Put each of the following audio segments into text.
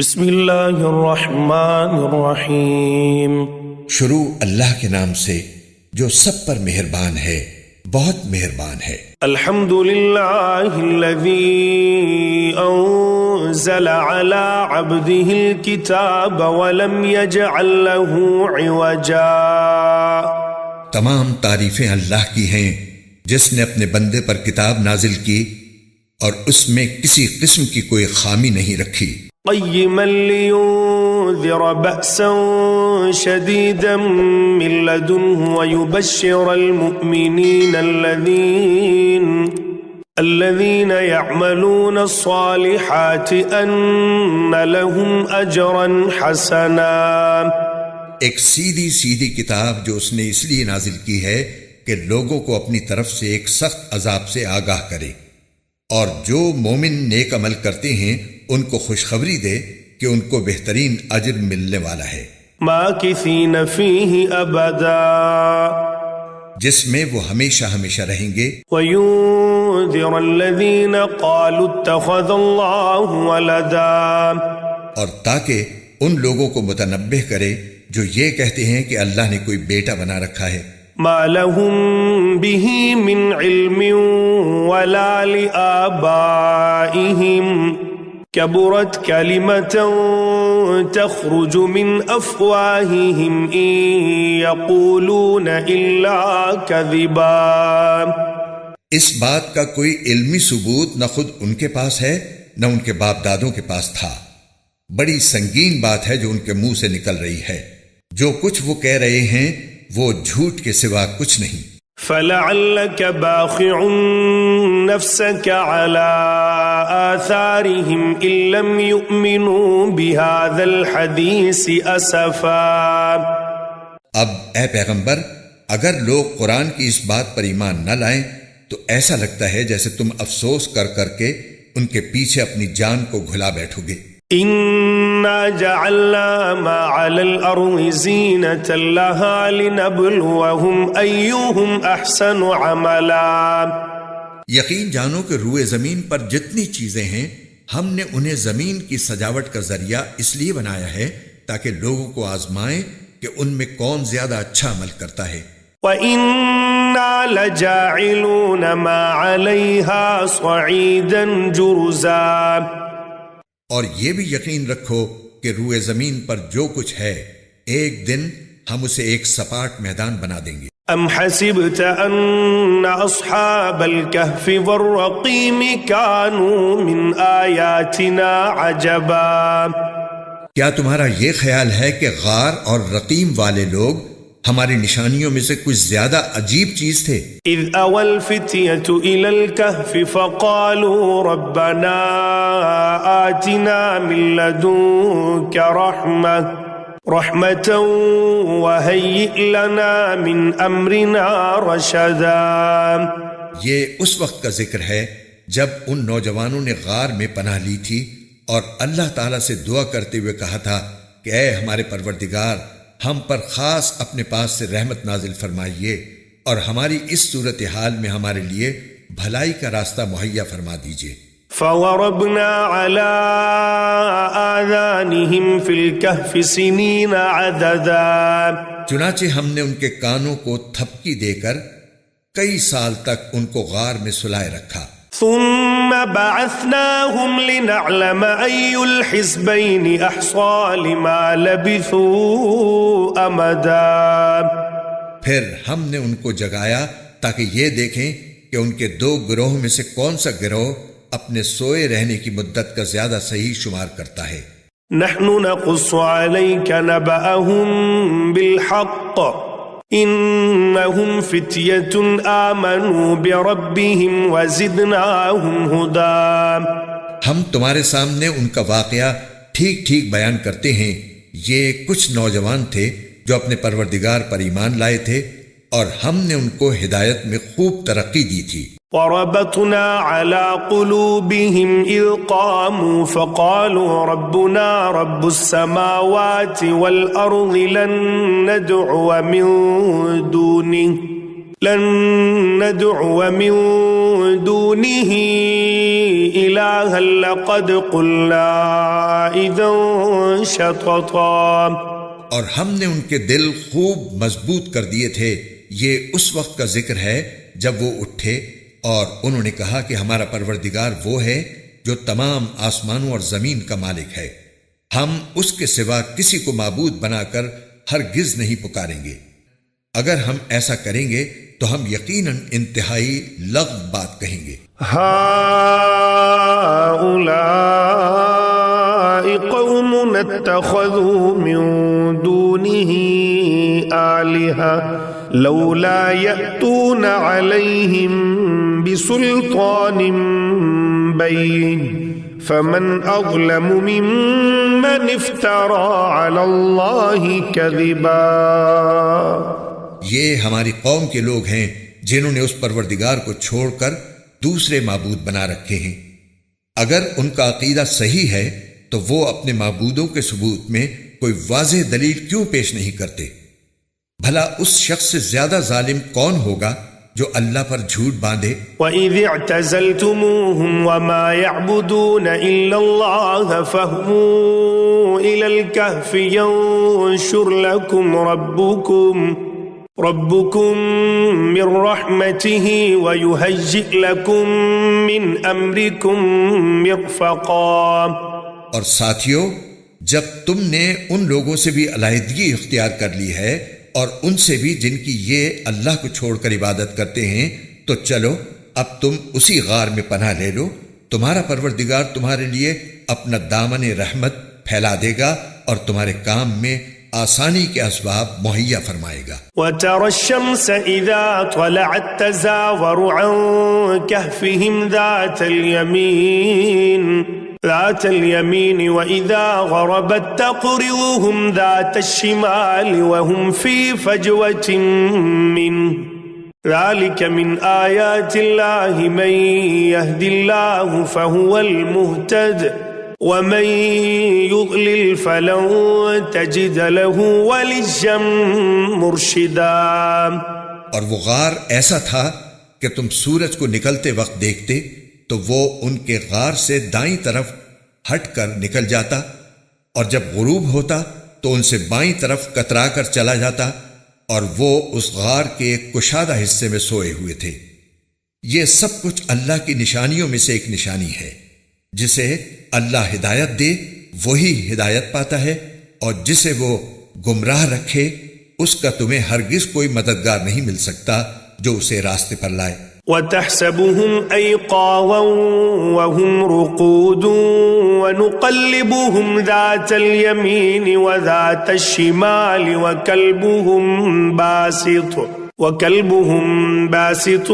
بسم اللہ الرحمن الرحیم۔ شروع اللہ کے نام سے جو سب پر مہربان ہے، بہت مہربان ہے۔ الحمد للہ الذی انزل علی عبده الکتاب ولم یجعل له عوجا۔ تمام تعریفیں اللہ کی ہیں جس نے اپنے بندے پر کتاب نازل کی اور اس میں کسی قسم کی کوئی خامی نہیں رکھی۔ قیما لینذر بأسا شدیدا من لدنہ ویبشر المؤمنین الذین یعملون الصالحات ان لهم اجرا حسنا۔ ایک سیدھی سیدھی کتاب جو اس نے اس لیے نازل کی ہے کہ لوگوں کو اپنی طرف سے ایک سخت عذاب سے آگاہ کرے، اور جو مومن نیک عمل کرتے ہیں ان کو خوشخبری دے کہ ان کو بہترین اجر ملنے والا ہے۔ ماکثین فیہ ابدا، جس میں وہ ہمیشہ ہمیشہ رہیں گے۔ وینذر الذین قالوا اتخذ اللہ ولدا، اور تاکہ ان لوگوں کو متنبہ کرے جو یہ کہتے ہیں کہ اللہ نے کوئی بیٹا بنا رکھا ہے۔ ما لهم به من علم ولا لآبائهم كبرت كلمة تخرج من أفواههم إن يقولون إلا كذبا۔ اس بات کا کوئی علمی ثبوت نہ خود ان کے پاس ہے نہ ان کے باپ دادوں کے پاس تھا۔ بڑی سنگین بات ہے جو ان کے منہ سے نکل رہی ہے۔ جو کچھ وہ کہہ رہے ہیں وہ جھوٹ کے سوا کچھ نہیں۔ فَلَعَلَّكَ بَاخِعٌ نَفْسَكَ عَلَىٰ آثَارِهِمْ إِن لَّمْ يُؤْمِنُوا بِهَذَا الْحَدِيثِ أَسَفًا۔ اب اے پیغمبر، اگر لوگ قرآن کی اس بات پر ایمان نہ لائیں تو ایسا لگتا ہے جیسے تم افسوس کر کر کے ان کے پیچھے اپنی جان کو گھلا بیٹھو گے۔ اِنَّا جَعَلْنَا مَا عَلَى الْأَرْضِ زِينَةً لَهَا لِنَبْلُوَهُمْ أَيُّهُمْ أَحْسَنُ عَمَلًا۔ یقین جانو کہ روئے زمین پر جتنی چیزیں ہیں ہم نے انہیں زمین کی سجاوٹ کا ذریعہ اس لیے بنایا ہے تاکہ لوگوں کو آزمائیں کہ ان میں کون زیادہ اچھا عمل کرتا ہے۔ وَإِنَّا لَجَاعِلُونَ مَا عَلَيْهَا صَعِيدًا جُرُزًا۔ اور یہ بھی یقین رکھو کہ روئے زمین پر جو کچھ ہے ایک دن ہم اسے ایک سپاٹ میدان بنا دیں گے۔ ام حسبت ان اصحاب الكهف والرقیم كانوا من آیاتنا عجبا۔ کیا تمہارا یہ خیال ہے کہ غار اور رقیم والے لوگ ہماری نشانیوں میں سے کچھ زیادہ عجیب چیز تھے؟ اذ اوى الفتية الى الكهف فقالوا ربنا آتنا من لدنك رحمة وهيئ لنا من امرنا رشدا۔ یہ اس وقت کا ذکر ہے جب ان نوجوانوں نے غار میں پناہ لی تھی اور اللہ تعالیٰ سے دعا کرتے ہوئے کہا تھا کہ اے ہمارے پروردگار، ہم پر خاص اپنے پاس سے رحمت نازل فرمائیے اور ہماری اس صورتحال میں ہمارے لیے بھلائی کا راستہ مہیا فرما دیجیے۔ فَوَرَبْنَا عَلَىٰ آذَانِهِمْ فِي الْكَهْفِ سِنِينَ عَدَدًا۔ چنانچہ ہم نے ان کے کانوں کو تھپکی دے کر کئی سال تک ان کو غار میں سلائے رکھا۔ ثم بعثناهم لنعلم أي الحزبين أحصى لما لبثوا أمدا۔ پھر ہم نے ان کو جگایا تاکہ یہ دیکھیں کہ ان کے دو گروہ میں سے کون سا گروہ اپنے سوئے رہنے کی مدت کا زیادہ صحیح شمار کرتا ہے۔ نحن نقص عليك نبأهم بالحق انہم فتیۃ آمنوا بربہم وزدناہم ہدی۔ ہم تمہارے سامنے ان کا واقعہ ٹھیک ٹھیک بیان کرتے ہیں۔ یہ کچھ نوجوان تھے جو اپنے پروردگار پر ایمان لائے تھے اور ہم نے ان کو ہدایت میں خوب ترقی دی تھی۔ وَرَبَطْنَا عَلَىٰ قُلُوبِهِمْ إِذْ قَامُوا فَقَالُوا رَبُّنَا رَبُّ السَّمَاوَاتِ وَالْأَرْضِ لَن نَّدْعُوَ مِن دونه إلها لقد قلنا إذا شططا. اور ہم نے ان کے دل خوب مضبوط کر دیے تھے. یہ اس وقت کا ذکر ہے جب وہ اٹھے اور انہوں نے کہا کہ ہمارا پروردگار وہ ہے جو تمام آسمانوں اور زمین کا مالک ہے. ہم اس کے سوا کسی کو معبود بنا کر ہرگز نہیں پکاریں گے. اگر ہم ایسا کریں گے تو ہم یقیناً انتہائی لغو بات کہیں گے. هؤلاء قوم اتخذوا من دونه آلهة لولا يأتون عليهم بسلطان بين فمن أظلم ممن افترى على الله كذبا. یہ ہماری قوم کے لوگ ہیں جنہوں نے اس پروردگار کو چھوڑ کر دوسرے معبود بنا رکھے ہیں. اگر ان کا عقیدہ صحیح ہے تو وہ اپنے معبودوں کے ثبوت میں کوئی واضح دلیل کیوں پیش نہیں کرتے؟ بھلا اس شخص سے زیادہ ظالم کون ہوگا جو اللہ پر جھوٹ باندھے. وَإِذِ اعْتَزَلْتُمُوهُمْ وَمَا يَعْبُدُونَ إِلَّا اللَّهَ فَاهْوُوا إِلَى الْكَهْفِ يَنشُرْ لَكُمْ ربكم من رحمته ويهيئ لكم من امركم مرفقا. اور ساتھیو، جب تم نے ان لوگوں سے بھی علیحدگی اختیار کر لی ہے اور ان سے بھی جن کی یہ اللہ کو چھوڑ کر عبادت کرتے ہیں، تو چلو اب تم اسی غار میں پناہ لے لو. تمہارا پروردگار تمہارے لیے اپنا دامن رحمت پھیلا دے گا اور تمہارے کام میں آسانی کے اسباب مہیا فرمائے گا. وَتَرَى الشَّمْسَ إِذَا طَلَعَتْ تَزَاوَرُ عَنْ كَهْفِهِمْ ذَاتَ الْيَمِينِ وَإِذَا غَرَبَتْ تَقْرِضُهُمْ ذَاتَ الشِّمَالِ وَهُمْ فِي فَجْوَةٍ مِّنْهُ ذَلِكَ مِنْ آيَاتِ اللَّهِ مَنْ يَهْدِ اللَّهُ فَهُوَ الْمُهْتَدِ وَمَن يُضْلِلْ فَلَن تَجِدَ لَهُ وَلِيًّا مُرْشِدًا. اور وہ غار ایسا تھا کہ تم سورج کو نکلتے وقت دیکھتے تو وہ ان کے غار سے دائیں طرف ہٹ کر نکل جاتا، اور جب غروب ہوتا تو ان سے بائیں طرف کترا کر چلا جاتا، اور وہ اس غار کے ایک کشادہ حصے میں سوئے ہوئے تھے. یہ سب کچھ اللہ کی نشانیوں میں سے ایک نشانی ہے. جسے اللہ ہدایت دے وہی ہدایت پاتا ہے، اور جسے وہ گمراہ رکھے اس کا تمہیں ہرگز کوئی مددگار نہیں مل سکتا جو اسے راستے پر لائے. وَتَحْسَبُهُمْ أَيْقَاظًا وَهُمْ رُقُودٌ وَنُقَلِّبُهُمْ ذَاتَ الْيَمِينِ وَذَاتَ الشِّمَالِ وَكَلْبُهُمْ بَاسِطٌ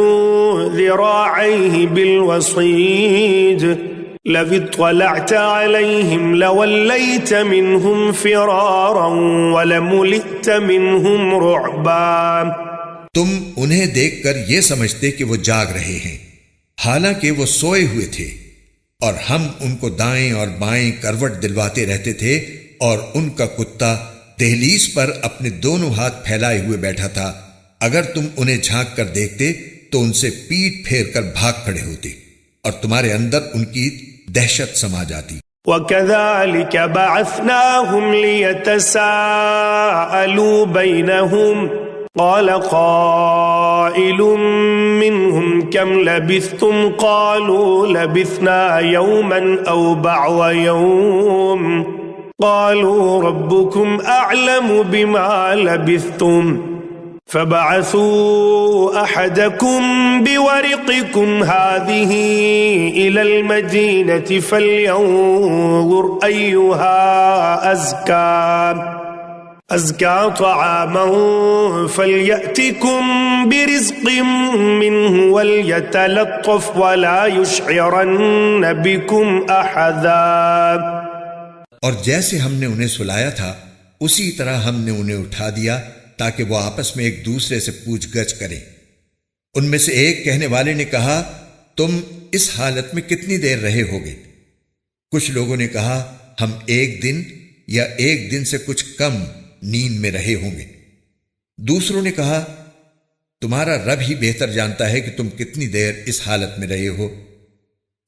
ذِرَاعَيْهِ بِالْوَصِيدِ لَوِ اطَّلَعْتَ عَلَيْهِمْ لَوَلَّيْتَ مِنْهُمْ فِرَارًا وَلَمُلِئْتَ مِنْهُمْ رُعْبًا. تم انہیں دیکھ کر یہ سمجھتے کہ وہ جاگ رہے ہیں، حالانکہ وہ سوئے ہوئے تھے، اور ہم ان کو دائیں اور بائیں کروٹ دلواتے رہتے تھے، اور ان کا کتا دہلیز پر اپنے دونوں ہاتھ پھیلائے ہوئے بیٹھا تھا. اگر تم انہیں جھانک کر دیکھتے تو ان سے پیٹ پھیر کر بھاگ کھڑے ہوتے، اور تمہارے اندر ان کی دہشت سما جاتی. وَكَذَلِكَ بَعَثْنَاهُمْ لِيَتَسَاءَلُوا بَيْنَهُمْ قَالَ قَائِلٌ مِّنْهُمْ كَمْ لَبِثْتُمْ قَالُوا لَبِثْنَا يَوْمًا أَوْ بَعْضَ يَوْمٍ قَالُوا رَبُّكُمْ أَعْلَمُ بِمَا لَبِثْتُمْ فَبَعَثُوا أَحَدَكُمْ بِوَرِقِكُمْ هَذِهِ إِلَى الْمَدِينَةِ فَلْيَنظُرْ أَيُّهَا أَزْكَى طَعَامًا فَلْيَأْتِكُمْ بِرِزْقٍ مِّنْهُ وَلْيَتَلَطَّفْ وَلَا يُشْعِرَنَّ بِكُمْ أَحَدًا. اور جیسے ہم نے انہیں سلایا تھا اسی طرح ہم نے انہیں اٹھا دیا تاکہ وہ آپس میں ایک دوسرے سے پوچھ گچھ کریں. ان میں سے ایک کہنے والے نے کہا، تم اس حالت میں کتنی دیر رہے ہوگے؟ کچھ لوگوں نے کہا، ہم ایک دن یا ایک دن سے کچھ کم نیند میں رہے ہوں گے. دوسروں نے کہا، تمہارا رب ہی بہتر جانتا ہے کہ تم کتنی دیر اس حالت میں رہے ہو۔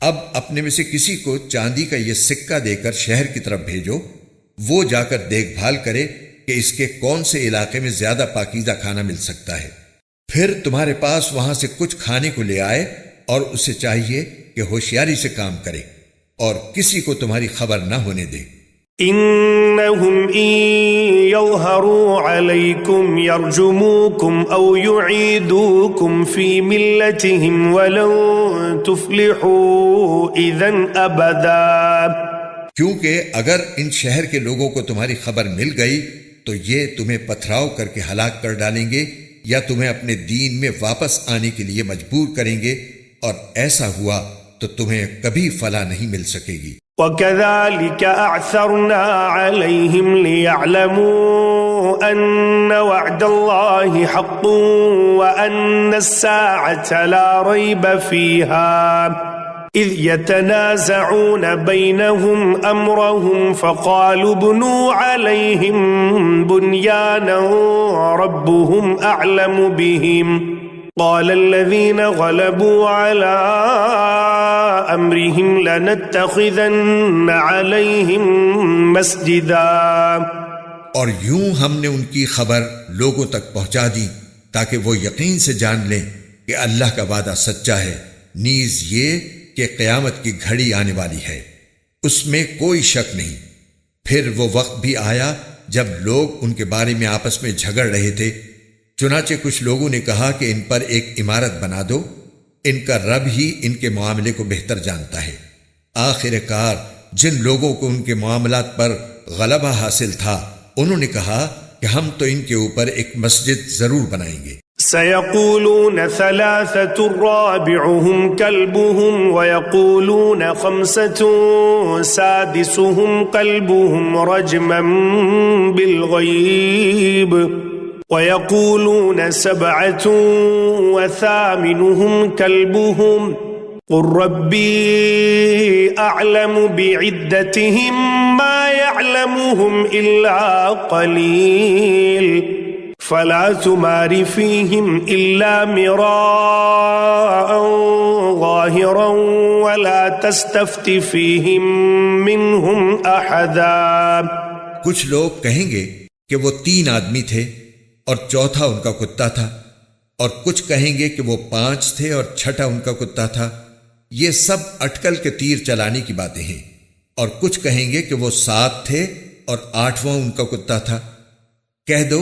اب اپنے میں سے کسی کو چاندی کا یہ سکہ دے کر شہر کی طرف بھیجو، وہ جا کر دیکھ بھال کرے کہ اس کے کون سے علاقے میں زیادہ پاکیزہ کھانا مل سکتا ہے، پھر تمہارے پاس وہاں سے کچھ کھانے کو لے آئے، اور اسے چاہیے کہ ہوشیاری سے کام کرے اور کسی کو تمہاری خبر نہ ہونے دے۔ إنهم إن يظهروا عليكم يرجموكم أو يعيدوكم في ملتهم ولن تفلحوا إذن أبدا، کیونکہ اگر ان شہر کے لوگوں کو تمہاری خبر مل گئی تو یہ تمہیں پتھراؤ کر کے ہلاک کر ڈالیں گے یا تمہیں اپنے دین میں واپس آنے کے لیے مجبور کریں گے، اور ایسا ہوا تو تمہیں کبھی فلاح نہیں مل سکے گی۔ وَكَذَلِكَ أَعْثَرْنَا عَلَيْهِمْ لِيَعْلَمُوا أَنَّ وَعْدَ اللَّهِ حَقٌّ وَأَنَّ السَّاعَةَ لَا رَيْبَ فِيهَا إِذْ يَتَنَازَعُونَ بَيْنَهُمْ أَمْرَهُمْ فَقَالُوا ابْنُوا عَلَيْهِمْ بُنْيَانًا رَبُّهُمْ أَعْلَمُ بِهِمْ قال الذين غلبوا على أمرهم لنتخذن عليهم مسجدا، اور یوں ہم نے ان کی خبر لوگوں تک پہنچا دی تاکہ وہ یقین سے جان لیں کہ اللہ کا وعدہ سچا ہے، نیز یہ کہ قیامت کی گھڑی آنے والی ہے، اس میں کوئی شک نہیں۔ پھر وہ وقت بھی آیا جب لوگ ان کے بارے میں آپس میں جھگڑ رہے تھے، چنانچہ کچھ لوگوں نے کہا کہ ان پر ایک عمارت بنا دو، ان کا رب ہی ان کے معاملے کو بہتر جانتا ہے۔ آخر کار جن لوگوں کو ان کے معاملات پر غلبہ حاصل تھا انہوں نے کہا کہ ہم تو ان کے اوپر ایک مسجد ضرور بنائیں گے۔ سيقولون ثلاثة رابعهم كلبهم ويقولون خمسة سادسهم كلبهم رجما بالغيب ويقولون سبعة وثامنهم كلبهم قل ربي أعلم بعدتهم ما يعلمهم إلا قليل فلا تمار فيهم إلا مراء ظاهرا ولا تستفت فيهم منهم أحدا۔ کچھ لوگ کہیں گے کہ وہ 3 آدمی تھے اور چوتھا ان کا کتا تھا، اور کچھ کہیں گے کہ وہ 5 تھے اور چھٹا ان کا کتا تھا۔ یہ سب اٹکل کے تیر چلانے کی باتیں ہیں۔ اور کچھ کہیں گے کہ وہ 7 تھے اور 8واں ان کا کتا تھا۔ کہہ دو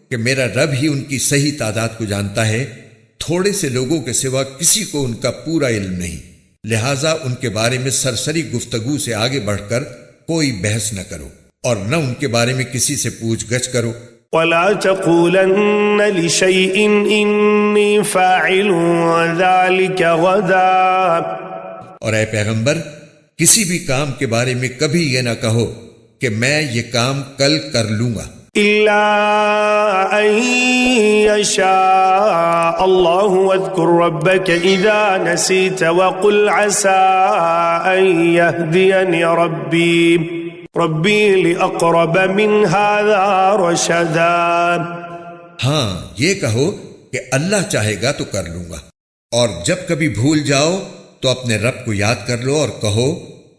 کہ میرا رب ہی ان کی صحیح تعداد کو جانتا ہے، تھوڑے سے لوگوں کے سوا کسی کو ان کا پورا علم نہیں، لہٰذا ان کے بارے میں سرسری گفتگو سے آگے بڑھ کر کوئی بحث نہ کرو اور نہ ان کے بارے میں کسی سے پوچھ گچھ کرو۔ ولا تقولن لشيء إني فاعل ذلك غدا، اور اے پیغمبر کسی بھی کام کے بارے میں کبھی یہ نہ کہو کہ میں یہ کام کل کر لوں گا، إلا أن يشاء الله واذكر ربك إذا نسيت وقل عسى أن يهديني ربي لأقرب من هذا رشدا۔ ہاں یہ کہو کہ اللہ چاہے گا تو کر لوں گا، اور جب کبھی بھول جاؤ تو اپنے رب کو یاد کر لو اور کہو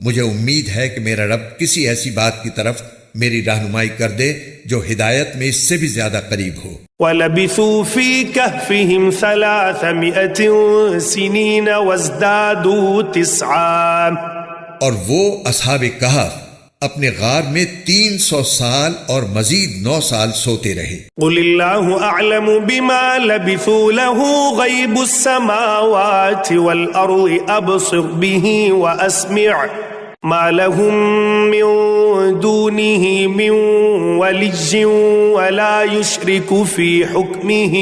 مجھے امید ہے کہ میرا رب کسی ایسی بات کی طرف میری رہنمائی کر دے جو ہدایت میں اس سے بھی زیادہ قریب ہو۔ وَلَبِثُوا فِي كَهْفِهِمْ 300 سِنِينَ وَازْدَادُوا 9، اور وہ اصحاب کہف اپنے غار میں 300 سال اور مزید 9 سال سوتے رہے۔ قُلِ اللَّهُ أَعْلَمُ بِمَا لَبِثُوا لَهُ غَيْبُ السَّمَاوَاتِ وَالْأَرْضِ أَبْصِرْ بِهِ وَأَسْمِعْ مَا لَهُم مِّن دُونِهِ مِّن وَلِيٍّ وَلَا يُشْرِكُ فِي حُكْمِهِ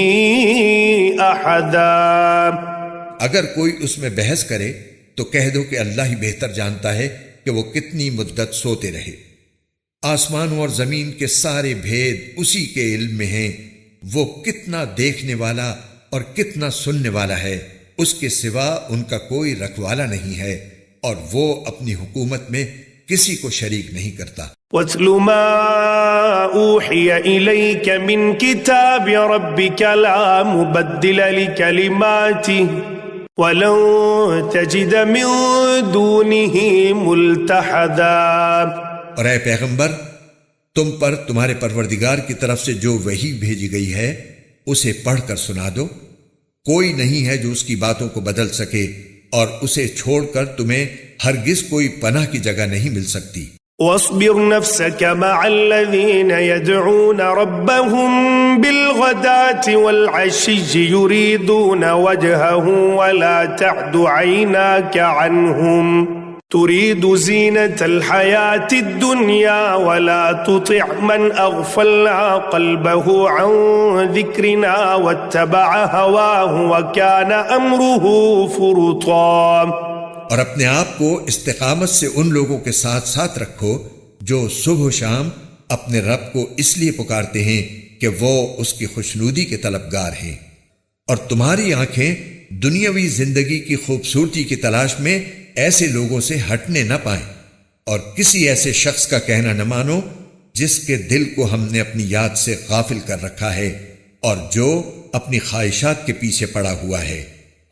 أَحَدًا۔ اگر کوئی اس میں بحث کرے تو کہہ دو کہ اللہ ہی بہتر جانتا ہے کہ وہ کتنی مدت سوتے رہے۔ آسمانوں اور زمین کے سارے بھید اسی کے علم میں ہیں، وہ کتنا دیکھنے والا اور کتنا سننے والا ہے، اس کے سوا ان کا کوئی رکھوالا نہیں ہے، اور وہ اپنی حکومت میں کسی کو شریک نہیں کرتا۔ واتل ما أوحي إليك من كتاب ربك لا مبدل لكلماته وَلَن تَجِدَ مِن دُونِهِ مُلْتَحَدًا۔ اور اے پیغمبر، تم پر تمہارے پروردگار کی طرف سے جو وحی بھیجی گئی ہے اسے پڑھ کر سنا دو، کوئی نہیں ہے جو اس کی باتوں کو بدل سکے، اور اسے چھوڑ کر تمہیں ہرگز کوئی پناہ کی جگہ نہیں مل سکتی۔ واصبر نفسك مع الذين يدعون ربهم بالغداة والعشي يريدون وجهه ولا تعد عيناك عنهم تريد زينة الحياة الدنيا ولا تطع من أغفلنا قلبه عن ذكرنا واتبع هواه وكان أمره فرطا۔ اور اپنے آپ کو استقامت سے ان لوگوں کے ساتھ ساتھ رکھو جو صبح و شام اپنے رب کو اس لیے پکارتے ہیں کہ وہ اس کی خوشنودی کے طلبگار ہیں، اور تمہاری آنکھیں دنیاوی زندگی کی خوبصورتی کی تلاش میں ایسے لوگوں سے ہٹنے نہ پائیں، اور کسی ایسے شخص کا کہنا نہ مانو جس کے دل کو ہم نے اپنی یاد سے غافل کر رکھا ہے، اور جو اپنی خواہشات کے پیچھے پڑا ہوا ہے،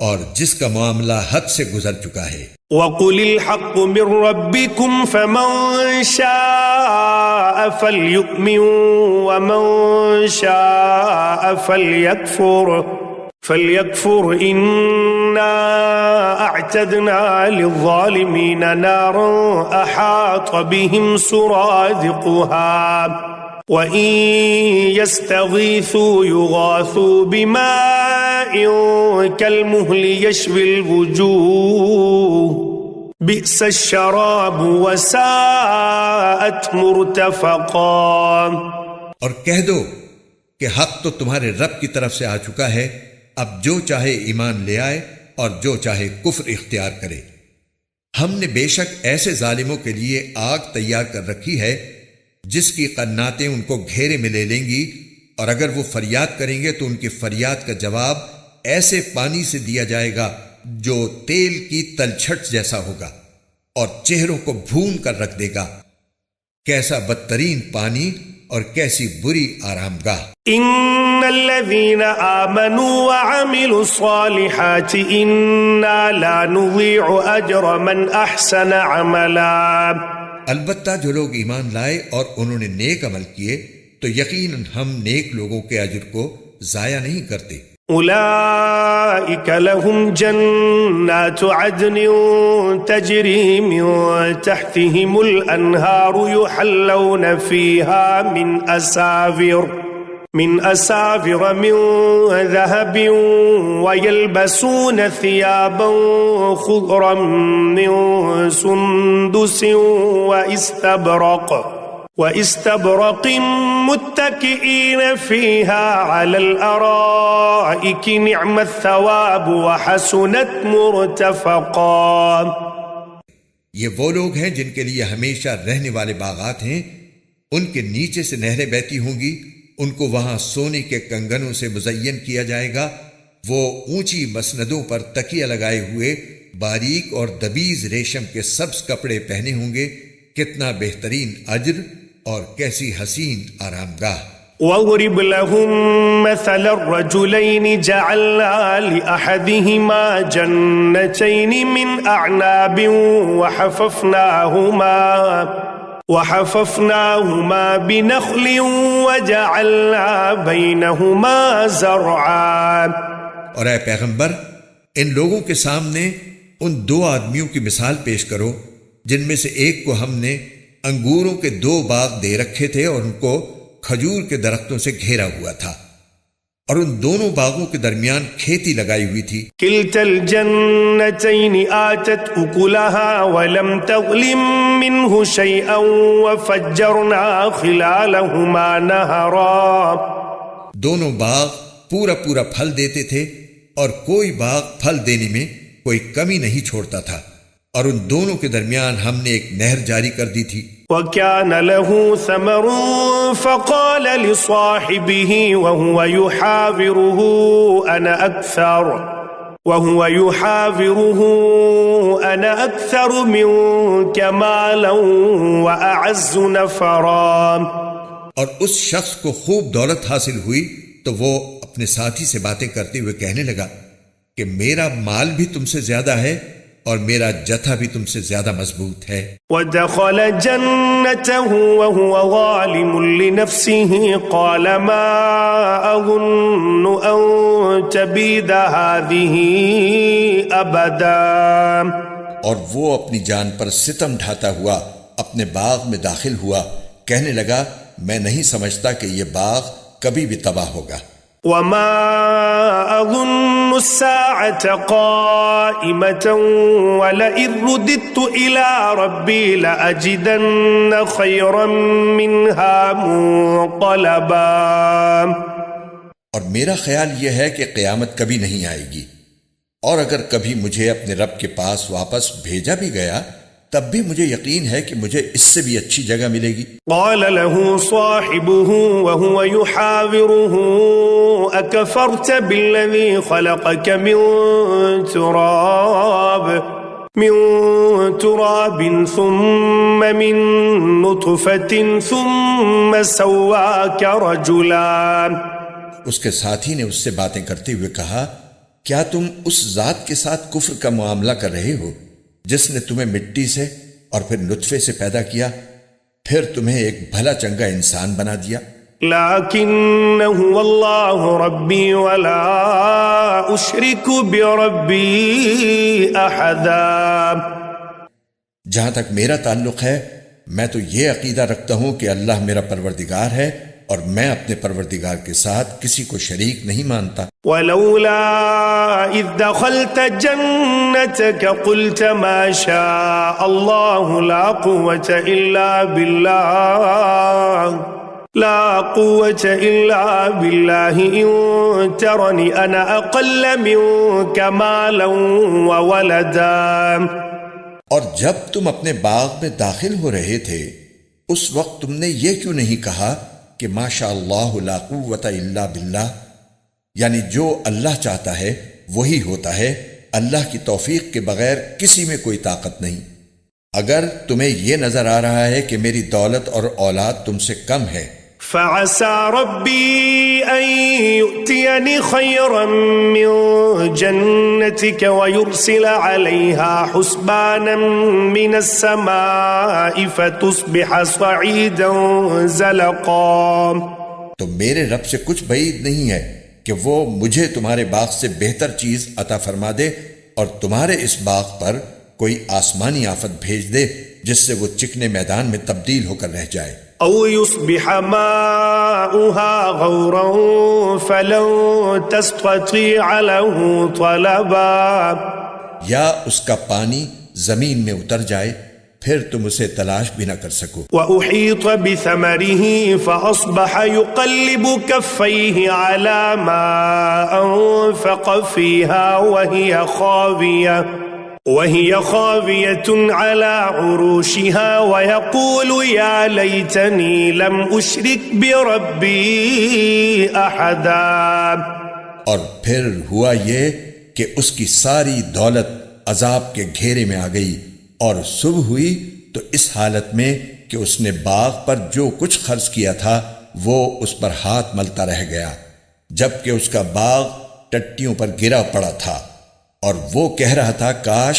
اور جس کا معاملہ حد سے گزر چکا ہے۔ وَقُلِ الْحَقُّ مِنْ رَبِّكُمْ فَمَنْ شَاءَ فَلْيُؤْمِنْ وَمَنْ شَاءَ فَلْيَكْفُرْ إِنَّا أَعْتَدْنَا لِلظَّالِمِينَ نَارًا أَحَاطَ بِهِمْ سُرَادِقُهَا وَإِنْ يَسْتَغِيثُوا يُغَاثُوا بِمَاءٍ كَالْمُهْلِ يَشْوِي الْوُجُوهَ بِئْسَ الشَّرَابُ وَسَاءَتْ مُرْتَفَقًا۔ اور کہہ دو کہ حق تو تمہارے رب کی طرف سے آ چکا ہے، اب جو چاہے ایمان لے آئے اور جو چاہے کفر اختیار کرے۔ ہم نے بے شک ایسے ظالموں کے لیے آگ تیار کر رکھی ہے جس کی قناتیں ان کو گھیرے میں لے لیں گی، اور اگر وہ فریاد کریں گے تو ان کی فریاد کا جواب ایسے پانی سے دیا جائے گا جو تیل کی تلچھٹ جیسا ہوگا اور چہروں کو بھون کر رکھ دے گا۔ کیسا بدترین پانی اور کیسی بری آرام گاہ۔ ان الذين آمنوا وعملوا الصالحات انا لا نضيع اجر من احسن عملا۔ البتہ جو لوگ ایمان لائے اور انہوں نے نیک عمل کیے تو یقیناً ہم نیک لوگوں کے اجر کو ضائع نہیں کرتے۔ اولئک لهم جنات عدن تجری من تحتهم الانہار یحلون فیہا من اساور من ذهب ويلبسون ثيابا خضرا من سندس واستبرق متكئين فيها على الارائك نعم الثواب وحسنت مرتفقا۔ یہ وہ لوگ ہیں جن کے لیے ہمیشہ رہنے والے باغات ہیں، ان کے نیچے سے نہریں بہتی ہوں گی، ان کو وہاں سونے کے کنگنوں سے مزین کیا جائے گا، وہ اونچی مسندوں پر تکیہ لگائے ہوئے باریک اور دبیز ریشم کے سبز کپڑے پہنے ہوں گے، کتنا بہترین اجر اور کیسی حسین آرام گاہ۔ وَاضْرِبْ لَهُم مَّثَلَ الرَّجُلَيْنِ جَعَلْنَا لِأَحَدِهِمَا جَنَّتَيْنِ مِنْ أَعْنَابٍ وحففناهما بنخل وجعلنا بينهما زرعا۔ اور اے پیغمبر، ان لوگوں کے سامنے ان دو آدمیوں کی مثال پیش کرو جن میں سے ایک کو ہم نے انگوروں کے 2 باغ دے رکھے تھے اور ان کو کھجور کے درختوں سے گھیرا ہوا تھا، اور ان دونوں باغوں کے درمیان کھیتی لگائی ہوئی تھی۔ کلتا الجنتین آتت اکلها ولم تظلم منه شیئا وفجرنا خلالهما نہرا۔ دونوں باغ پورا پھل دیتے تھے اور کوئی باغ پھل دینے میں کوئی کمی نہیں چھوڑتا تھا، اور ان دونوں کے درمیان ہم نے ایک نہر جاری کر دی تھی۔ وَكَانَ لَهُ ثَمَرٌ فَقَالَ لِصَاحِبِهِ وَهُوَ يُحَاوِرُهُ أَنَا وهو يحاوره أنا أكثر منك مالا وأعز نفرا. اور اس شخص کو خوب دولت حاصل ہوئی تو وہ اپنے ساتھی سے باتیں کرتے ہوئے کہنے لگا کہ میرا مال بھی تم سے زیادہ ہے اور میرا جتھا بھی تم سے زیادہ مضبوط ہے. ودخل جنته وهو ظالم لنفسه قال ما أظن أن تبيد هذه أبدا. اور وہ اپنی جان پر ستم ڈھاتا ہوا اپنے باغ میں داخل ہوا، کہنے لگا میں نہیں سمجھتا کہ یہ باغ کبھی بھی تباہ ہوگا. وما أظن الساعة قائمة ولئن رددت إلى ربي لأجدن خيرا منها منقلبا. اور میرا خیال یہ ہے کہ قیامت کبھی نہیں آئے گی، اور اگر کبھی مجھے اپنے رب کے پاس واپس بھیجا بھی گیا تب بھی مجھے یقین ہے کہ مجھے اس سے بھی اچھی جگہ ملے گی. قال له صاحبه وهو يحاوره أكفرت بالذي خلقك من تراب ثم من نطفة ثم سواك رجلا. اس کے ساتھی نے اس سے باتیں کرتے ہوئے کہا کیا تم اس ذات کے ساتھ کفر کا معاملہ کر رہے ہو جس نے تمہیں مٹی سے اور پھر نطفے سے پیدا کیا، پھر تمہیں ایک بھلا چنگا انسان بنا دیا. لیکن هو اللہ ربی ولا اشرک بربی احدا. جہاں تک میرا تعلق ہے میں تو یہ عقیدہ رکھتا ہوں کہ اللہ میرا پروردگار ہے اور میں اپنے پروردگار کے ساتھ کسی کو شریک نہیں مانتا. ولولا اذ دخلت جنتك قلت ما شاء الله لا قوة إلا بالله إن ترني أنا أقل منك مالا وولدا. اور جب تم اپنے باغ میں داخل ہو رہے تھے اس وقت تم نے یہ کیوں نہیں کہا کہ ماشاء اللہ لا قوت الا باللہ، یعنی جو اللہ چاہتا ہے وہی ہوتا ہے، اللہ کی توفیق کے بغیر کسی میں کوئی طاقت نہیں. اگر تمہیں یہ نظر آ رہا ہے کہ میری دولت اور اولاد تم سے کم ہے، فعسى ربي أن يؤتيني خيرا من جنتك ويرسل عليها حسبانا من السماء فتصبح صعيدا زلقا. تو میرے رب سے کچھ بعید نہیں ہے کہ وہ مجھے تمہارے باغ سے بہتر چیز عطا فرما دے اور تمہارے اس باغ پر کوئی آسمانی آفت بھیج دے جس سے وہ چکنے میدان میں تبدیل ہو کر رہ جائے. او يصبح ماؤها غورا فلن تستطيع له طلبا. یا اس کا پانی زمین میں اتر جائے پھر تم اسے تلاش بھی نہ کر سکو. وأحيط بثمره فأصبح يقلب كفيه على ما أنفق فيها وهي خاوية على عروشها ويقول يا ليتني لم أشرك بربي أحدا. اور پھر ہوا یہ کہ اس کی ساری دولت عذاب کے گھیرے میں آ گئی اور صبح ہوئی تو اس حالت میں کہ اس نے باغ پر جو کچھ خرچ کیا تھا وہ اس پر ہاتھ ملتا رہ گیا، جبکہ اس کا باغ ٹٹیوں پر گرا پڑا تھا، اور وہ کہہ رہا تھا کاش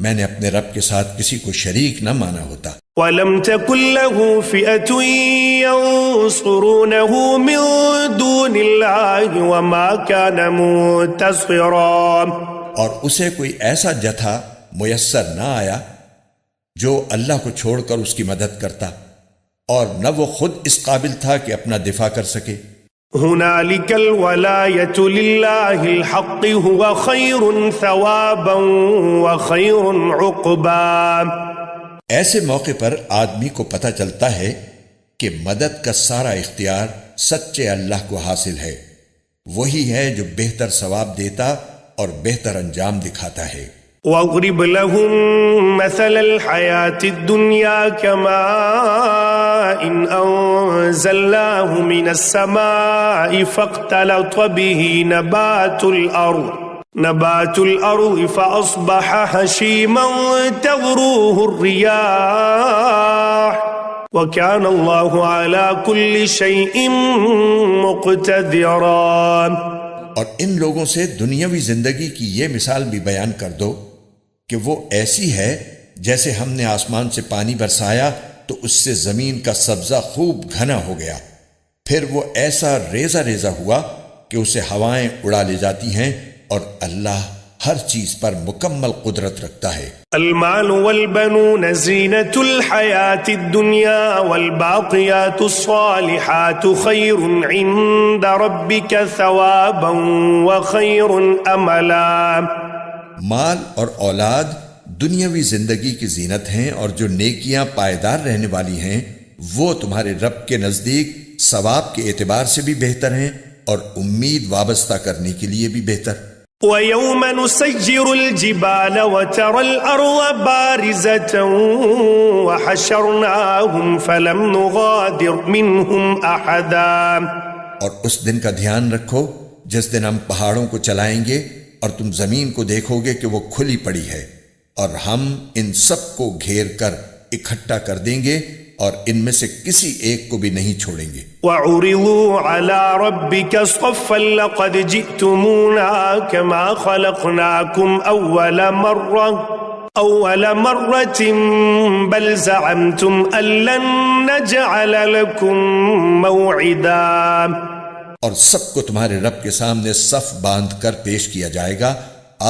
میں نے اپنے رب کے ساتھ کسی کو شریک نہ مانا ہوتا. وَلَمْ تَكُنْ لَهُ فِئَةٌ يَنْصُرُونَهُ مِن دُونِ اللَّهِ وَمَا كَانَ مُنتَصِرًا. اور اسے کوئی ایسا جتھا میسر نہ آیا جو اللہ کو چھوڑ کر اس کی مدد کرتا، اور نہ وہ خود اس قابل تھا کہ اپنا دفاع کر سکے. هنالك الولاية لله الحق هو خير ثوابا وخير عقبا. ایسے موقع پر آدمی کو پتہ چلتا ہے کہ مدد کا سارا اختیار سچے اللہ کو حاصل ہے، وہی ہے جو بہتر ثواب دیتا اور بہتر انجام دکھاتا ہے. واضرب لهم مثل الحياة الدنيا كماء أنزلناه من السماء فاختلط به نبات الأرض نبات الأرض فأصبح هشيما تذروه الرياح وكان الله على كل شيء مقتدرا۔ اور ان لوگوں سے دنیاوی زندگی کی یہ مثال بھی بیان کر دو کہ وہ ایسی ہے جیسے ہم نے آسمان سے پانی برسایا تو اس سے زمین کا سبزہ خوب گھنا ہو گیا، پھر وہ ایسا ریزہ ریزہ ہوا کہ اسے ہوائیں اڑا لے جاتی ہیں، اور اللہ ہر چیز پر مکمل قدرت رکھتا ہے۔ المال والبنون زینة الحیاة الدنیا والباقیات الصالحات خیر عند ربک ثوابا وخیر املا۔ مال اور اولاد دنیاوی زندگی کی زینت ہیں، اور جو نیکیاں پائیدار رہنے والی ہیں وہ تمہارے رب کے نزدیک ثواب کے اعتبار سے بھی بہتر ہیں اور امید وابستہ کرنے کے لیے بھی بہتر۔ وَيَوْمَ نُسَيِّرُ الْجِبَالَ وَتَرَى الْأَرْضَ بَارِزَةً وَحَشَرْنَاهُمْ فَلَمْ نُغَادِرْ مِنْهُمْ أَحَدًا۔ اور اس دن کا دھیان رکھو جس دن ہم پہاڑوں کو چلائیں گے اور تم زمین کو دیکھو گے کہ وہ کھلی پڑی ہے، اور ہم ان سب کو گھیر کر اکٹھا کر دیں گے اور ان میں سے کسی ایک کو بھی نہیں چھوڑیں گے۔ وَعُرِضُوا عَلَى رَبِّكَ صَفًّا لَقَدْ جِئْتُمُونَا كَمَا خَلَقْنَاكُمْ أَوَّلَ مَرَّةٍ بَلْ زَعَمْتُمْ أَن لَّن نَّجْعَلَ لَكُم مَّوْعِدًا۔ اور سب کو تمہارے رب کے سامنے صف باندھ کر پیش کیا جائے گا،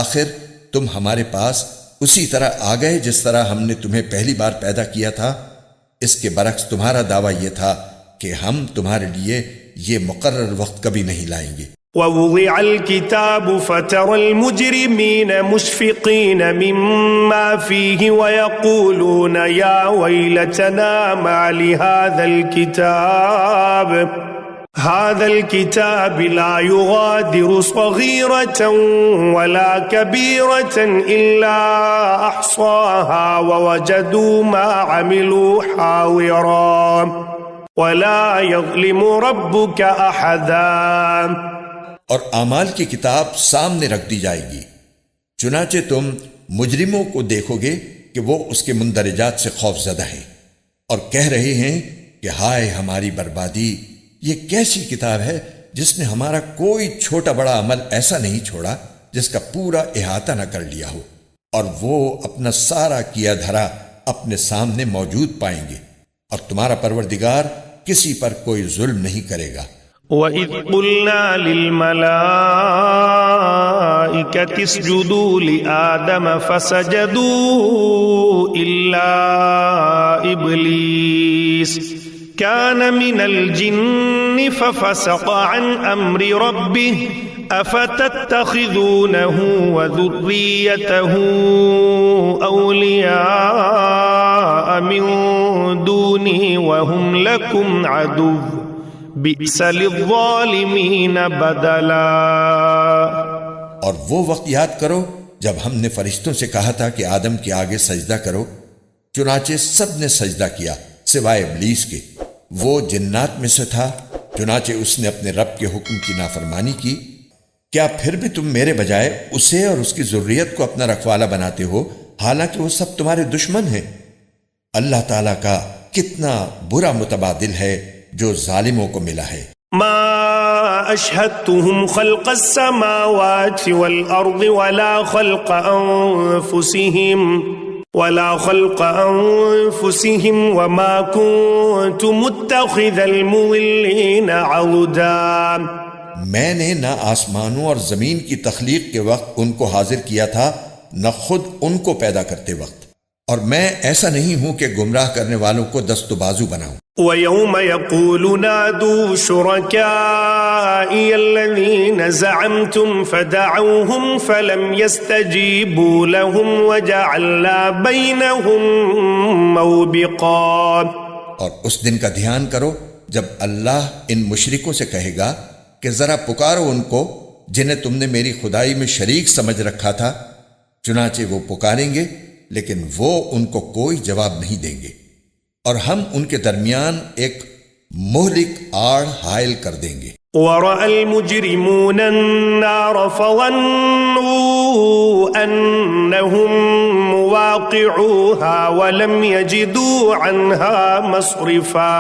آخر تم ہمارے پاس اسی طرح آ گئے جس طرح ہم نے تمہیں پہلی بار پیدا کیا تھا۔ اس کے برعکس تمہارا دعویٰ یہ تھا کہ ہم تمہارے لیے یہ مقرر وقت کبھی نہیں لائیں گے۔ وَوُضِعَ الْكِتَابُ فَتَرَى الْمُجْرِمِينَ مُشْفِقِينَ مِمَّا فِيهِ وَيَقُولُونَ يَا وَيْلَتَنَا مَا لِهَذَا الْكِتَابِ لَا يُغَادِرُ صَغِيرَةً وَلَا كَبِيرَةً إِلَّا أَحْصَاهَا وَوَجَدُوا مَا عَمِلُوا حَاضِرًا وَلَا يَظْلِمُ رَبُّكَ أَحَدًا۔ اور اعمال کی کتاب سامنے رکھ دی جائے گی، چنانچہ تم مجرموں کو دیکھو گے کہ وہ اس کے مندرجات سے خوف زدہ ہیں اور کہہ رہے ہیں کہ ہائے ہماری بربادی، یہ کیسی کتاب ہے جس نے ہمارا کوئی چھوٹا بڑا عمل ایسا نہیں چھوڑا جس کا پورا احاطہ نہ کر لیا ہو، اور وہ اپنا سارا کیا دھرا اپنے سامنے موجود پائیں گے، اور تمہارا پروردگار کسی پر کوئی ظلم نہیں کرے گا۔ وَإِذْ قُلْنَا لِلْمَلَائِكَةِ اسْجُدُوا لِآدَمَ فَسَجَدُوا إِلَّا إِبْلِيسَ كَانَ مِنَ الْجِنِّ فَفَسَقَ عَنْ أَمْرِ رَبِّهِ أَفَتَتَّخِذُونَهُ وَذُرِّيَّتَهُ أَوْلِيَاءَ مِن دُونِي وَهُمْ لَكُمْ عَدُوٌّ بِئْسَ لِلظَّالِمِينَ بَدَلًا۔ اور وہ وقت یاد کرو جب ہم نے فرشتوں سے کہا تھا کہ آدم کے آگے سجدہ کرو، چنانچہ سب نے سجدہ کیا سوائے ابلیس کے، وہ جنات میں سے تھا، چنانچہ اس نے اپنے رب کے حکم کی نافرمانی کی۔ کیا پھر بھی تم میرے بجائے اسے اور اس کی ذریت کو اپنا رکھوالا بناتے ہو، حالانکہ وہ سب تمہارے دشمن ہیں؟ اللہ تعالیٰ کا کتنا برا متبادل ہے جو ظالموں کو ملا ہے۔ ما اشہدتهم خلق السماوات والارض ولا خلق انفسهم وما كنت متخذ المضلين عضدا۔ میں نے نہ آسمانوں اور زمین کی تخلیق کے وقت ان کو حاضر کیا تھا، نہ خود ان کو پیدا کرتے وقت، اور میں ایسا نہیں ہوں کہ گمراہ کرنے والوں کو دست و بازو بناؤں۔ وَيَوْمَ يَقُولُ نَادُوا شُرَكَائِيَ الَّذِينَ زَعَمْتُمْ فَدَعَوْهُمْ فَلَمْ يَسْتَجِيبُوا لَهُمْ وَجَعَلْنَا بَيْنَهُمْ مَوْبِقًا۔ اور اس دن کا دھیان کرو جب اللہ ان مشرکوں سے کہے گا کہ ذرا پکارو ان کو جنہیں تم نے میری خدائی میں شریک سمجھ رکھا تھا، چنانچہ وہ پکاریں گے لیکن وہ ان کو کوئی جواب نہیں دیں گے، اور ہم ان کے درمیان ایک مہلک آڑ حائل کر دیں گے۔ وَرَأَى الْمُجْرِمُونَ النَّارَ فَظَنُّوا أنهم مواقعوها ولم يجدوا عنها مصرفا.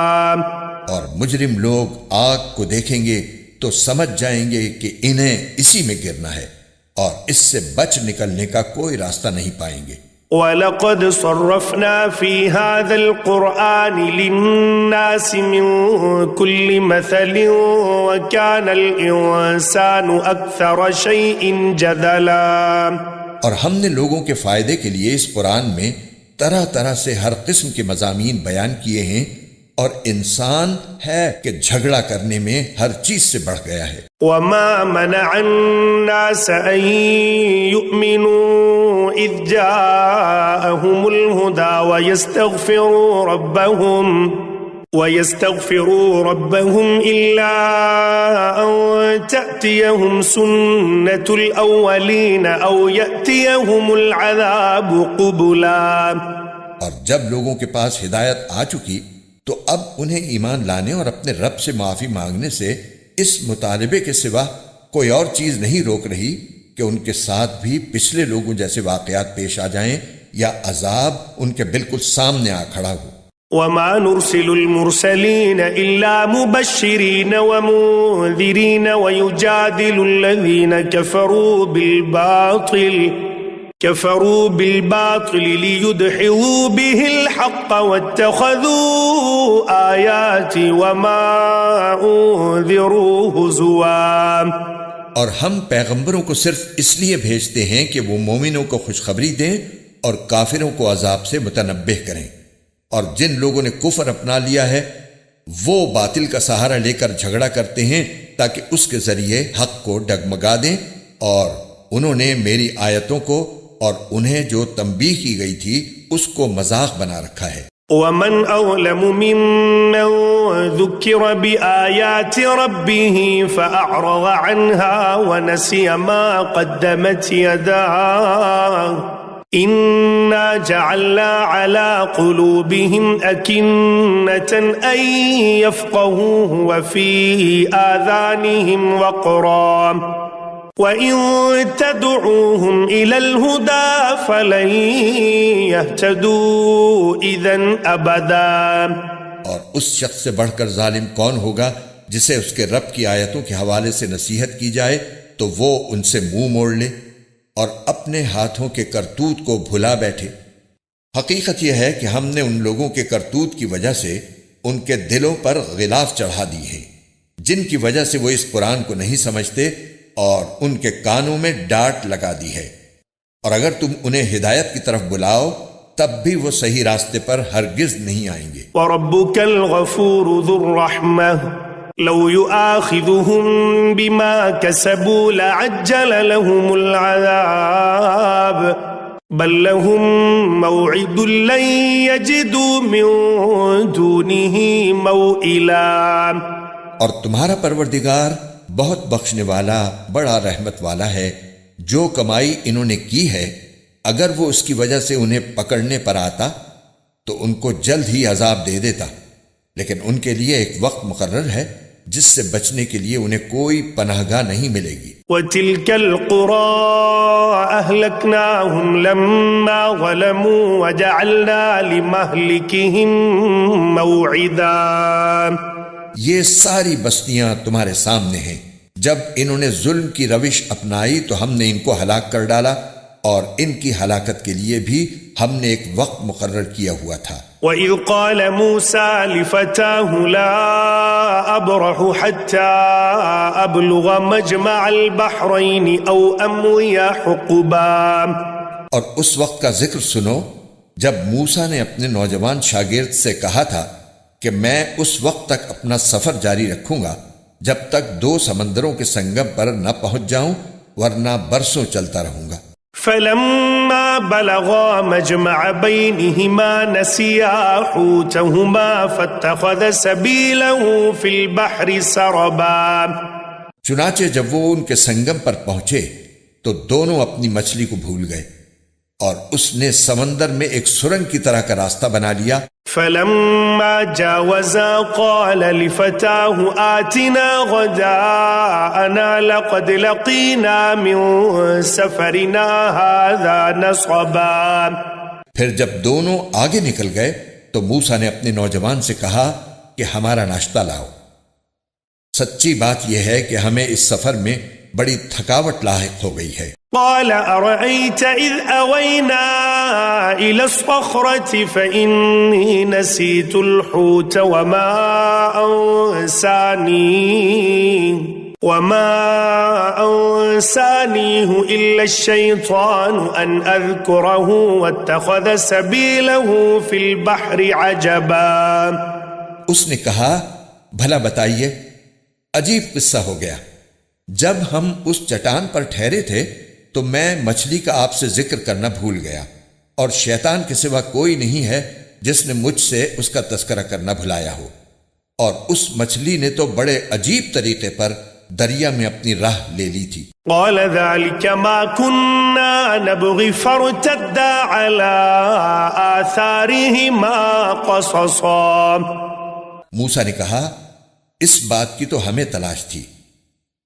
اور مجرم لوگ آگ کو دیکھیں گے تو سمجھ جائیں گے کہ انہیں اسی میں گرنا ہے اور اس سے بچ نکلنے کا کوئی راستہ نہیں پائیں گے. وَلَقَدْ صَرَّفْنَا فِي هَذَا الْقُرْآنِ لِلنَّاسِ مِنْ كُلِّ مَثَلٍ وَكَانَ الْإِنسَانُ أَكْثَرَ شَيْءٍ جَدَلًا. اور ہم نے لوگوں کے فائدے کے لیے اس قرآن میں طرح طرح سے ہر قسم کے مضامین بیان کیے ہیں، اور انسان ہے کہ جھگڑا کرنے میں ہر چیز سے بڑھ گیا ہے. وَمَا مَنَعَ النَّاسَ أَن يُؤْمِنُوا إِذْ جَاءَهُمُ الْهُدَى وَيَسْتَغْفِرُوا رَبَّهُمْ إِلَّا أَن تَأْتِيَهُمْ سُنَّةُ الْأَوَّلِينَ أَوْ يَأْتِيَهُمُ الْعَذَابُ قُبُلًا. اور جب لوگوں کے پاس ہدایت آ چکی تو اب انہیں ایمان لانے اور اپنے رب سے معافی مانگنے سے اس مطالبے کے سوا کوئی اور چیز نہیں روک رہی کہ ان کے ساتھ بھی پچھلے لوگوں جیسے واقعات پیش آ جائیں یا عذاب ان کے بالکل سامنے آ کھڑا ہو. وَمَا نُرْسِلُ الْمُرْسَلِينَ إِلَّا مُبَشِّرِينَ وَمُنذِرِينَ وَيُجَادِلُ الَّذِينَ كفروا بالباطل ليدحضوا به الحق واتخذوا آياتي وما أنذروا هزوا. اور ہم پیغمبروں کو صرف اس لیے بھیجتے ہیں کہ وہ مومنوں کو خوشخبری دیں اور کافروں کو عذاب سے متنبہ کریں. اور جن لوگوں نے کفر اپنا لیا ہے وہ باطل کا سہارا لے کر جھگڑا کرتے ہیں تاکہ اس کے ذریعے حق کو ڈگمگا دیں، اور انہوں نے میری آیتوں کو اور انہیں جو تنبیہ کی گئی تھی اس کو مذاق بنا رکھا ہے. وَمَنْ أَظْلَمُ مِمَّنْ ذُكِّرَ بِآيَاتِ رَبِّهِ فَأَعْرَضَ عَنْهَا وَنَسِيَ مَا قَدَّمَتْ يَدَاهُ إِنَّا جَعَلْنَا عَلَى قُلُوبِهِمْ أَكِنَّةً أَن يَفْقَهُوهُ وَفِي آذَانِهِمْ وَقْرًا وَإِن تَدْعُوهُمْ إِلَى الْهُدَى فَلَن يَهْتَدُوا إِذًا أَبَدًا. اور اس شخص سے بڑھ کر ظالم کون ہوگا جسے اس کے رب کی آیتوں کے حوالے سے نصیحت کی جائے تو وہ ان سے منہ موڑ لے اور اپنے ہاتھوں کے کرتوت کو بھلا بیٹھے. حقیقت یہ ہے کہ ہم نے ان لوگوں کے کرتوت کی وجہ سے ان کے دلوں پر غلاف چڑھا دی ہے، جن کی وجہ سے وہ اس قرآن کو نہیں سمجھتے اور ان کے کانوں میں ڈانٹ لگا دی ہے. اور اگر تم انہیں ہدایت کی طرف بلاؤ تب بھی وہ صحیح راستے پر ہرگز نہیں آئیں گے. وَرَبُّكَ الْغَفُورُ ذُو الرَّحْمَةِ لَوْ يُؤَاخِذُهُم بِمَا كَسَبُوا لَعَجَّلَ لَهُمُ الْعَذَابَ بَل لَّهُم مَّوْعِدٌ لَّن يَجِدُوا مِن دُونِهِ مَوْئِلًا. اور تمہارا پروردگار بہت بخشنے والا بڑا رحمت والا ہے. جو کمائی انہوں نے کی ہے اگر وہ اس کی وجہ سے انہیں پکڑنے پر آتا تو ان کو جلد ہی عذاب دے دیتا، لیکن ان کے لیے ایک وقت مقرر ہے جس سے بچنے کے لیے انہیں کوئی پناہ گاہ نہیں ملے گی. وَتِلْكَ الْقُرَىٰ أَهْلَكْنَاهُمْ لَمَّا ظَلَمُوا وَجَعَلْنَا لِمَهْلِكِهِمْ مَوْعِدًا. یہ ساری بستیاں تمہارے سامنے ہیں. جب انہوں نے ظلم کی روش اپنائی تو ہم نے ان کو ہلاک کر ڈالا، اور ان کی ہلاکت کے لیے بھی ہم نے ایک وقت مقرر کیا ہوا تھا. وَإِذْ قَالَ مُوسَىٰ لِفَتَاهُ لَا أَبْرَحُ حَتَّىٰ أَبْلُغَ مَجْمَعَ الْبَحْرَيْنِ أَوْ أَمْضِيَ حُقُبًا. اور اس وقت کا ذکر سنو جب موسیٰ نے اپنے نوجوان شاگرد سے کہا تھا کہ میں اس وقت تک اپنا سفر جاری رکھوں گا جب تک 2 سمندروں کے سنگم پر نہ پہنچ جاؤں، ورنہ برسوں چلتا رہوں گا. فَلَمَّا بَلَغَا مَجْمَعَ بَيْنِهِمَا نَسِيَا حُوتَهُمَا فَاتَّخَذَ سَبِيلَهُ فِي الْبَحْرِ سَرَبًا. چنانچہ جب وہ ان کے سنگم پر پہنچے تو دونوں اپنی مچھلی کو بھول گئے، اور اس نے سمندر میں ایک سرنگ کی طرح کا راستہ بنا لیا. فلما جاوزا قال لفتاه آتنا غداءنا لقد لقينا من سفرنا هذا نصبا. پھر جب دونوں آگے نکل گئے تو موسیٰ نے اپنے نوجوان سے کہا کہ ہمارا ناشتہ لاؤ. سچی بات یہ ہے کہ ہمیں اس سفر میں بڑی تھکاوٹ لاحق ہو گئی ہے. قال أرأيت إذ أوينا إلى الصخرة فإني نسيت الحوت وما أنسانيه إلا الشيطان أن أذكره واتخذ سبيله في البحر عجبا. اس نے کہا بھلا بتائیے، عجیب قصہ ہو گیا. جب ہم اس چٹان پر ٹھہرے تھے تو میں مچھلی کا آپ سے ذکر کرنا بھول گیا، اور شیطان کے سوا کوئی نہیں ہے جس نے مجھ سے اس کا تذکرہ کرنا بھلایا ہو. اور اس مچھلی نے تو بڑے عجیب طریقے پر دریا میں اپنی راہ لے لی تھی. قال ذلك ما كنا نبغي فارتدا على آثارهما قصصا. موسیٰ نے کہا اس بات کی تو ہمیں تلاش تھی.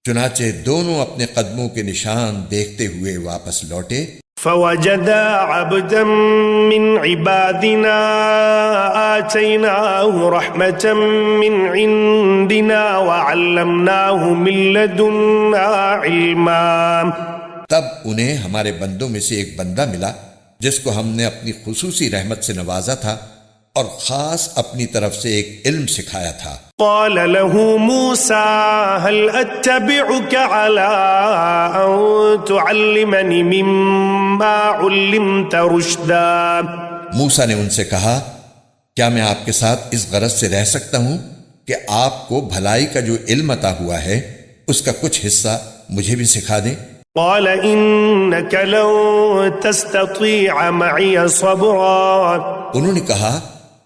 چنانچہ دونوں اپنے قدموں کے نشان دیکھتے ہوئے واپس لوٹے. فوجدا عبدا من عبادنا آتيناه رحمة من عندنا وعلمناه من لدنا علما. تب انہیں ہمارے بندوں میں سے ایک بندہ ملا جس کو ہم نے اپنی خصوصی رحمت سے نوازا تھا اور خاص اپنی طرف سے ایک علم سکھایا تھا. قال له موسى هل أتبعك على أن تعلمني مما علمت رشدا. موسیٰ نے ان سے کہا کیا میں آپ کے ساتھ اس غرض سے رہ سکتا ہوں کہ آپ کو بھلائی کا جو علم عطا ہوا ہے اس کا کچھ حصہ مجھے بھی سکھا دیں. قال إنك لن تستطيع معي صبرا. انہوں نے کہا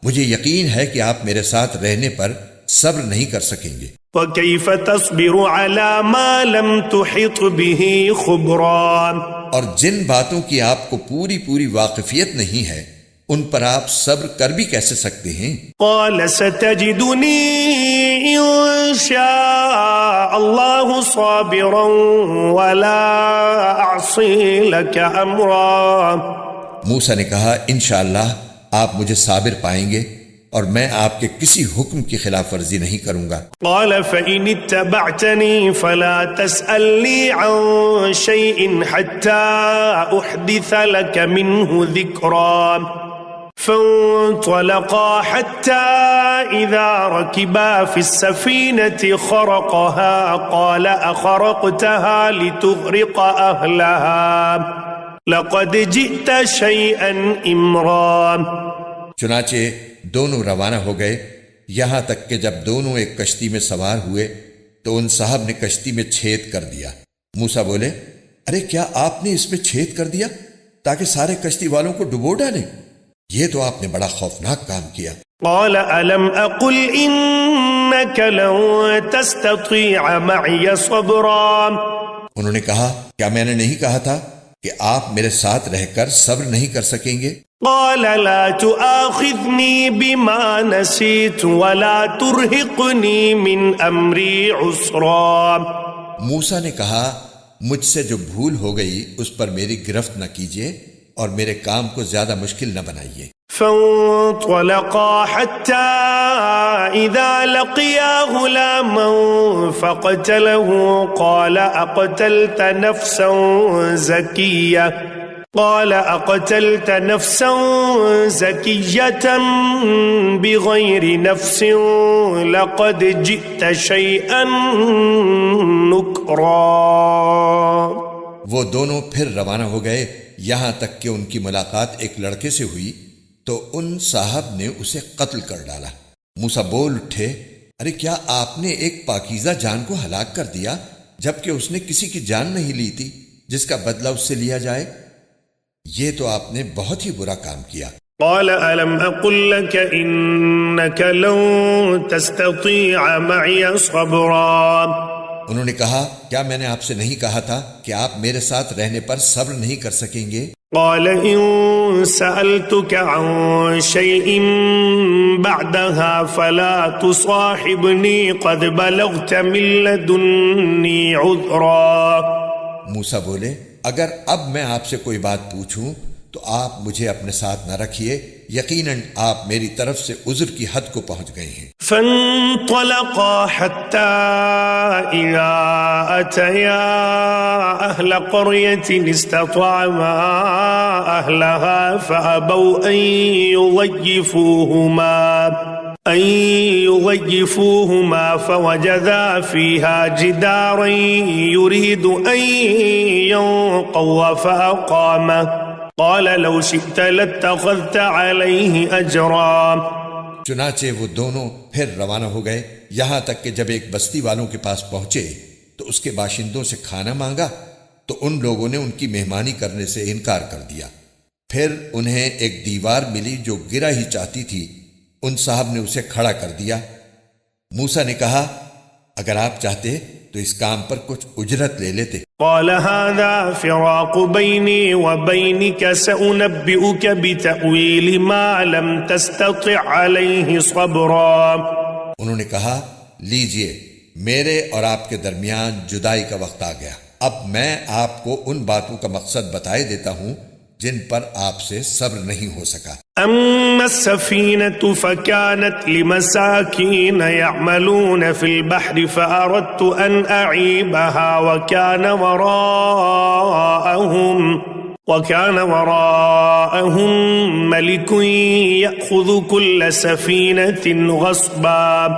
مجھے یقین ہے کہ آپ میرے ساتھ رہنے پر صبر نہیں کر سکیں گے. وكيف تصبر على ما لم تحط به خبرا. اور جن باتوں کی آپ کو پوری واقفیت نہیں ہے ان پر آپ صبر کر بھی کیسے سکتے ہیں. قال ستجدني إن شاء الله صابرا ولا أعصي لك أمرا. موسیٰ نے کہا انشاءاللہ آپ مجھے صابر پائیں گے اور میں آپ کے کسی حکم کی خلاف ورزی نہیں کروں گا. قال فإن اتبعتني فلا تسألني عن شيء حتى أحدث لك منه ذكرا. فانطلقا حتى إذا ركبا في السفينة خرقها قال أخرقتها لتغرق أهلها لقد جئت شيئا إمرا. چنانچہ دونوں روانہ ہو گئے یہاں تک کہ جب دونوں ایک کشتی میں سوار ہوئے تو ان صاحب نے کشتی میں چھید کر دیا. موسیٰ بولے ارے کیا آپ نے اس میں چھید کر دیا تاکہ سارے کشتی والوں کو ڈبو ڈالیں؟ یہ تو آپ نے بڑا خوفناک کام کیا. قال ألم أقل إنك لن تستطيع معي صبرا. انہوں نے کہا کیا میں نے نہیں کہا تھا کہ آپ میرے ساتھ رہ کر صبر نہیں کر سکیں گے؟ قال لا تؤاخذني بما نسيت ولا ترهقني من أمري عسرا. موسیٰ نے کہا مجھ سے جو بھول ہو گئی اس پر میری گرفت نہ کیجیے اور میرے کام کو زیادہ مشکل نہ بنائیے. فانطلقا حتى إذا لقيا غلاما فقتله قال أقتلت نفسا زكية بغير نفس لقد جئت شيئا نكرا. وہ دونوں پھر روانہ ہو گئے یہاں تک کہ ان کی ملاقات ایک لڑکے سے ہوئی تو ان صاحب نے اسے قتل کر ڈالا. موسیٰ بول اٹھے ارے کیا آپ نے ایک پاکیزہ جان کو ہلاک کر دیا جبکہ اس نے کسی کی جان نہیں لی تھی جس کا بدلہ اس سے لیا جائے؟ یہ تو آپ نے بہت ہی برا کام کیا. قال ألم أقل لك إنك لن تستطيع معي صبرا. انہوں نے کہا کیا میں نے آپ سے نہیں کہا تھا کہ آپ میرے ساتھ رہنے پر صبر نہیں کر سکیں گے؟ قال إن سألتك عن شيء بعدها فلا تصاحبني قد بلغت من لدني عذرا. موسیٰ بولے اگر اب میں آپ سے کوئی بات پوچھوں تو آپ مجھے اپنے ساتھ نہ رکھیے، یقیناً آپ میری طرف سے عذر کی حد کو پہنچ گئے ہیں. فانطلقا حتى إذا أتيا أهل قرية استطعما أهلها فأبوا أن يضيفوهما فوجدا فيها جدارا يريد أن ينقض فأقامه قال لو شئت لاتخذت عليه أجرا. چنانچہ وہ دونوں پھر روانہ ہو گئے، یہاں تک کہ جب ایک بستی والوں کے پاس پہنچے تو اس کے باشندوں سے کھانا مانگا تو ان لوگوں نے ان کی مہمانی کرنے سے انکار کر دیا. پھر انہیں ایک دیوار ملی جو گرا ہی چاہتی تھی، ان صاحب نے اسے کھڑا کر دیا. موسیٰ نے کہا اگر آپ چاہتے تو اس کام پر کچھ اجرت لے لیتے. قال هذا فراق بيني وبينك سأنبئك بتأويل ما لم تستطع عليه صبرا. انہوں نے کہا لیجئے میرے اور آپ کے درمیان جدائی کا وقت آ گیا، اب میں آپ کو ان باتوں کا مقصد بتائے دیتا ہوں جن پر آپ سے صبر نہیں ہو سکا. أما السفينة فكانت لمساكين يعملون في البحر فأردت أن أعيبها وكان وراءهم ملك يأخذ كل سفينة غصبا.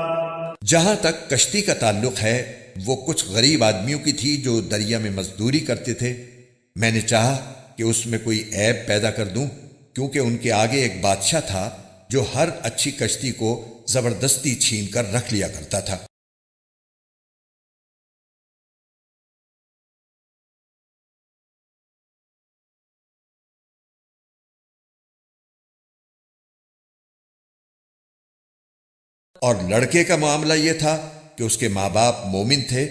جہاں تک کشتی کا تعلق ہے وہ کچھ غریب آدمیوں کی تھی جو دریا میں مزدوری کرتے تھے. میں نے چاہا کہ اس میں کوئی عیب پیدا کر دوں، کیونکہ ان کے آگے ایک بادشاہ تھا جو ہر اچھی کشتی کو زبردستی چھین کر رکھ لیا کرتا تھا. اور لڑکے کا معاملہ یہ تھا کہ اس کے ماں باپ مومن تھے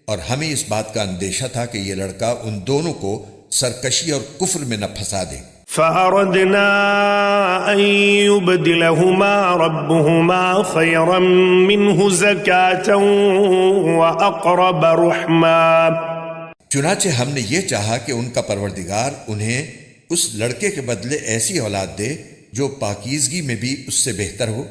اور ہمیں اس بات کا اندیشہ تھا کہ یہ لڑکا ان دونوں کو سرکشی اور کفر میں نہ پھنسا دے. فأردنا أن يبدلهما ربهما خيرا منه زكاة وأقرب رحما. چنانچہ ہم نے یہ چاہا کہ ان کا پروردگار انہیں اس لڑکے کے بدلے ایسی اولاد دے جو پاکیزگی میں بھی اس سے بہتر ہو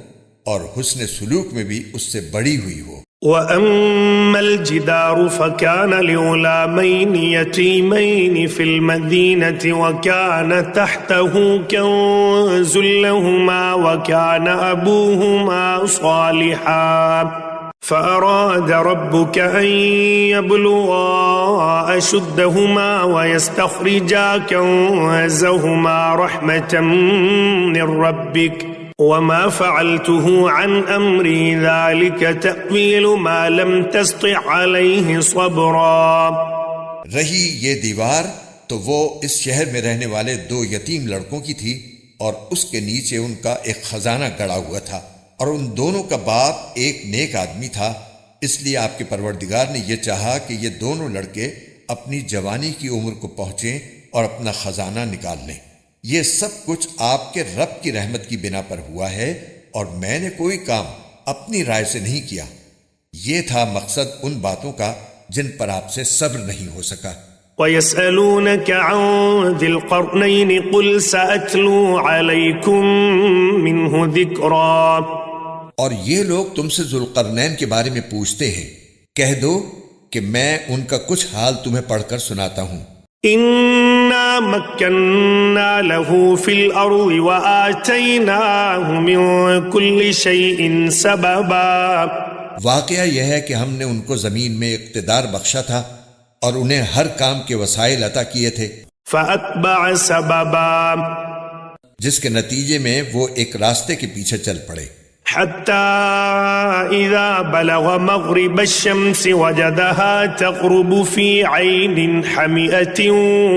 اور حسن سلوک میں بھی اس سے بڑی ہوئی ہو. وَأَمَّا الْجِدَارُ فَكَانَ لِغُلَامَيْنِ يَتِيمَيْنِ فِي الْمَدِينَةِ وَكَانَ تَحْتَهُ كَنْزٌ لَهُمَا وَكَانَ أَبُوهُمَا صَالِحًا فَأَرَادَ رَبُّكَ أَنْ يَبْلُغَا أَشُدَّهُمَا وَيَسْتَخْرِجَا كَنْزَهُمَا رَحْمَةً مِّن رَبِّكَ وما فعلته عن امری ذلك تأویل ما لم تستطع علیہ صبرا. رہی یہ دیوار تو وہ اس شہر میں رہنے والے 2 یتیم لڑکوں کی تھی اور اس کے نیچے ان کا ایک خزانہ گڑا ہوا تھا اور ان دونوں کا باپ ایک نیک آدمی تھا، اس لیے آپ کے پروردگار نے یہ چاہا کہ یہ دونوں لڑکے اپنی جوانی کی عمر کو پہنچیں اور اپنا خزانہ نکال لیں. یہ سب کچھ آپ کے رب کی رحمت کی بنا پر ہوا ہے اور میں نے کوئی کام اپنی رائے سے نہیں کیا. یہ تھا مقصد ان باتوں کا جن پر آپ سے صبر نہیں ہو سکا. وَيَسْأَلُونَكَ عَنْ ذِي الْقَرْنَيْنِ قُلْ سَأَتْلُو عَلَيْكُمْ مِنْهُ ذِكْرًا. اور یہ لوگ تم سے ذوالقرنین کے بارے میں پوچھتے ہیں، کہہ دو کہ میں ان کا کچھ حال تمہیں پڑھ کر سناتا ہوں. إِنَّا مَكَّنَّا لَهُ فِي الْأَرْضِ وَآتَيْنَاهُ مِنْ كُلِّ شَيْءٍ سَبَبًا. واقعہ یہ ہے کہ ہم نے ان کو زمین میں اقتدار بخشا تھا اور انہیں ہر کام کے وسائل عطا کیے تھے. فَأَتْبَعَ سَبَبًا. جس کے نتیجے میں وہ ایک راستے کے پیچھے چل پڑے. حتى إذا بلغ مغرب الشمس وجدها تغرب في عين حمئة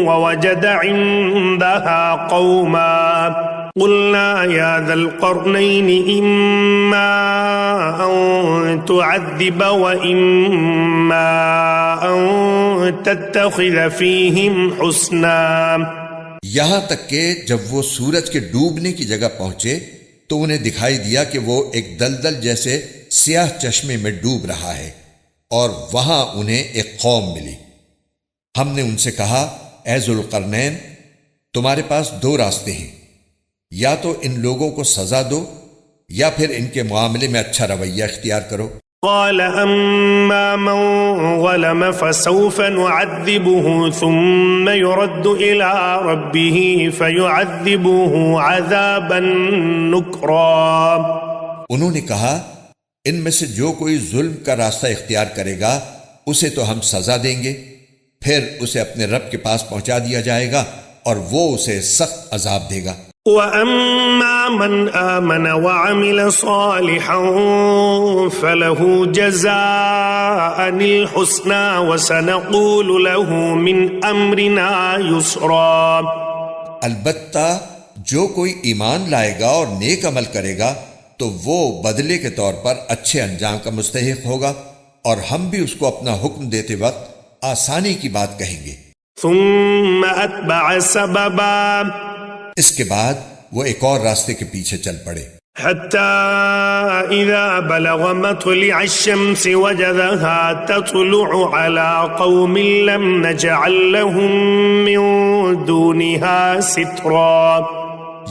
ووجد عندها قوما قلنا يا ذا القرنين إما أن تعذب وإما أن تتخذ فيهم حسنا. یہاں تک کہ جب وہ سورج کے ڈوبنے کی جگہ پہنچے تو انہیں دکھائی دیا کہ وہ ایک دلدل جیسے سیاہ چشمے میں ڈوب رہا ہے، اور وہاں انہیں ایک قوم ملی۔ ہم نے ان سے کہا، اے ذوالقرنین، تمہارے پاس دو راستے ہیں، یا تو ان لوگوں کو سزا دو یا پھر ان کے معاملے میں اچھا رویہ اختیار کرو۔ قال أما من ظلم فسوف نعذبه ثم يرد إلى ربه فيعذبه عذابا نكرا۔ انہوں نے کہا، ان میں سے جو کوئی ظلم کا راستہ اختیار کرے گا اسے تو ہم سزا دیں گے، پھر اسے اپنے رب کے پاس پہنچا دیا جائے گا اور وہ اسے سخت عذاب دے گا۔ وَأَمَّا مَنْ آمَنَ وَعَمِلَ صَالِحًا فَلَهُ جَزَاءً الْحُسْنَى وَسَنَقُولُ لَهُ مِنْ أَمْرِنَا يُسْرًا۔ البتہ جو کوئی ایمان لائے گا اور نیک عمل کرے گا تو وہ بدلے کے طور پر اچھے انجام کا مستحق ہوگا، اور ہم بھی اس کو اپنا حکم دیتے وقت آسانی کی بات کہیں گے۔ ثُمَّ أَتْبَعَ سَبَبًا، اس کے بعد وہ ایک اور راستے کے پیچھے چل پڑے، حتى إذا بلغ مطلع الشمس وجدها تطلع على قوم لم نجعل لهم من دونها سترا۔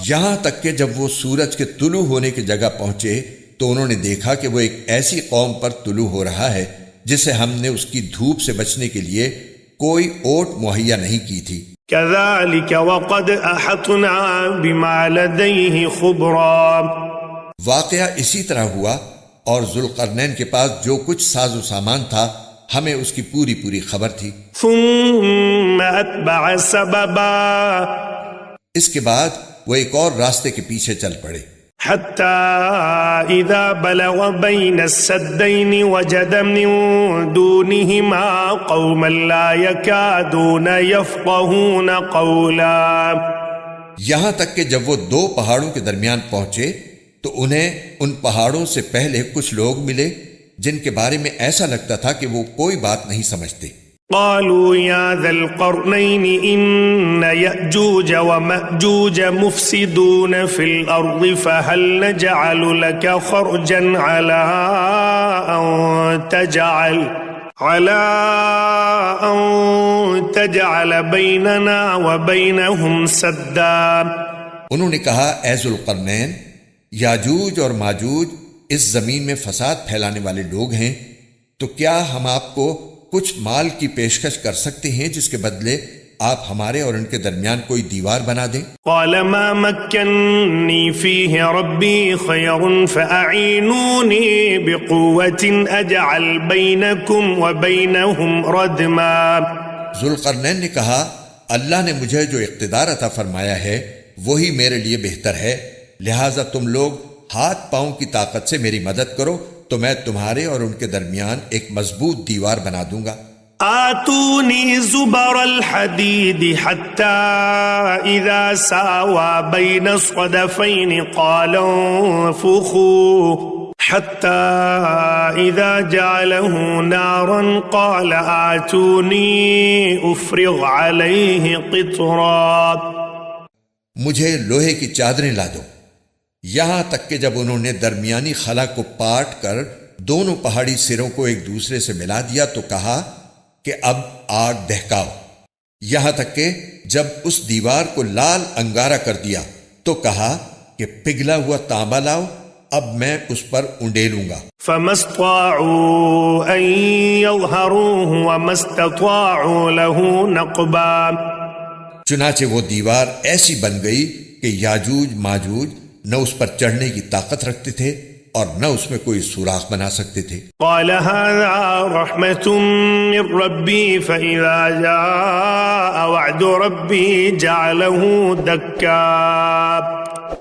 یہاں تک کہ جب وہ سورج کے طلوع ہونے کی جگہ پہنچے تو انہوں نے دیکھا کہ وہ ایک ایسی قوم پر طلوع ہو رہا ہے جسے ہم نے اس کی دھوپ سے بچنے کے لیے کوئی اوٹ مہیا نہیں کی تھی۔ كذلك وقد أحطنا بما لديه خبرا۔ واقعہ اسی طرح ہوا، اور ذوالقرنین کے پاس جو کچھ ساز و سامان تھا ہمیں اس کی پوری پوری خبر تھی۔ ثم أتبع سببا، اس کے بعد وہ ایک اور راستے کے پیچھے چل پڑے، حتى إذا بلغ بين السدين وجد من دونهما قوما لا يكادون يفقهون قولا۔ یہاں تک کہ جب وہ دو پہاڑوں کے درمیان پہنچے تو انہیں ان پہاڑوں سے پہلے کچھ لوگ ملے جن کے بارے میں ایسا لگتا تھا کہ وہ کوئی بات نہیں سمجھتے۔ قالوا يا ذا القرنين إن يأجوج ومأجوج مفسدون في الأرض فهل نجعل لك خرجا على أن تجعل بيننا وبينهم سدا۔ انہوں نے کہا، اے ذوالقرنین، یاجوج اور ماجوج اس زمین میں فساد پھیلانے والے لوگ ہیں، تو کیا ہم آپ کو کچھ مال کی پیشکش کر سکتے ہیں جس کے بدلے آپ ہمارے اور ان کے درمیان کوئی دیوار بنا دیں؟ قال ما مكنني فيه ربي خير فأعينوني بقوة أجعل بينكم وبينهم ردما۔ ذوالقرنین نے کہا، اللہ نے مجھے جو اقتدار عطا فرمایا ہے وہی میرے لیے بہتر ہے، لہٰذا تم لوگ ہاتھ پاؤں کی طاقت سے میری مدد کرو تو میں تمہارے اور ان کے درمیان ایک مضبوط دیوار بنا دوں گا۔ آتونی زبر الحدید حتی اذا ساوى بین الصدفین قال انفخوا حتی اذا جعله نارا قال آتونی افرغ علیہ قطرا۔ مجھے لوہے کی چادریں لا دو۔ یہاں تک کہ جب انہوں نے درمیانی خلا کو پاٹ کر دونوں پہاڑی سروں کو ایک دوسرے سے ملا دیا تو کہا کہ اب آگ دہکاؤ۔ یہاں تک کہ جب اس دیوار کو لال انگارہ کر دیا تو کہا کہ پگھلا ہوا تانبا لاؤ، اب میں اس پر انڈیلوں گا۔ فما استطاعوا ان يظهروه وما استطاعوا له نقبا۔ چنانچہ وہ دیوار ایسی بن گئی کہ یاجوج ماجوج نہ اس پر چڑھنے کی طاقت رکھتے تھے اور نہ اس میں کوئی سوراخ بنا سکتے تھے۔ قال هذا رحمة من ربي فإذا جاء وعد ربي جعله دكا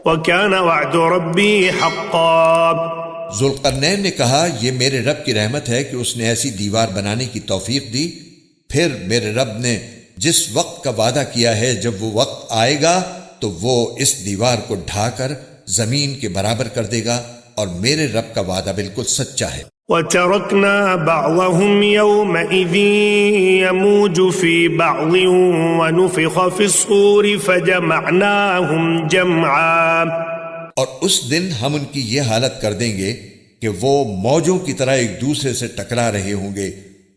وكان وعد ربي حقا۔ ذوالقرنین نے کہا، یہ میرے رب کی رحمت ہے کہ اس نے ایسی دیوار بنانے کی توفیق دی، پھر میرے رب نے جس وقت کا وعدہ کیا ہے جب وہ وقت آئے گا تو وہ اس دیوار کو ڈھا کر زمین کے برابر کر دے گا، اور میرے رب کا وعدہ بالکل سچا ہے۔ وتركنا بعضهم يومئذ يموج في بعض ونفخ في الصور فجمعناهم جمعا، اور اس دن ہم ان کی یہ حالت کر دیں گے کہ وہ موجوں کی طرح ایک دوسرے سے ٹکرا رہے ہوں گے،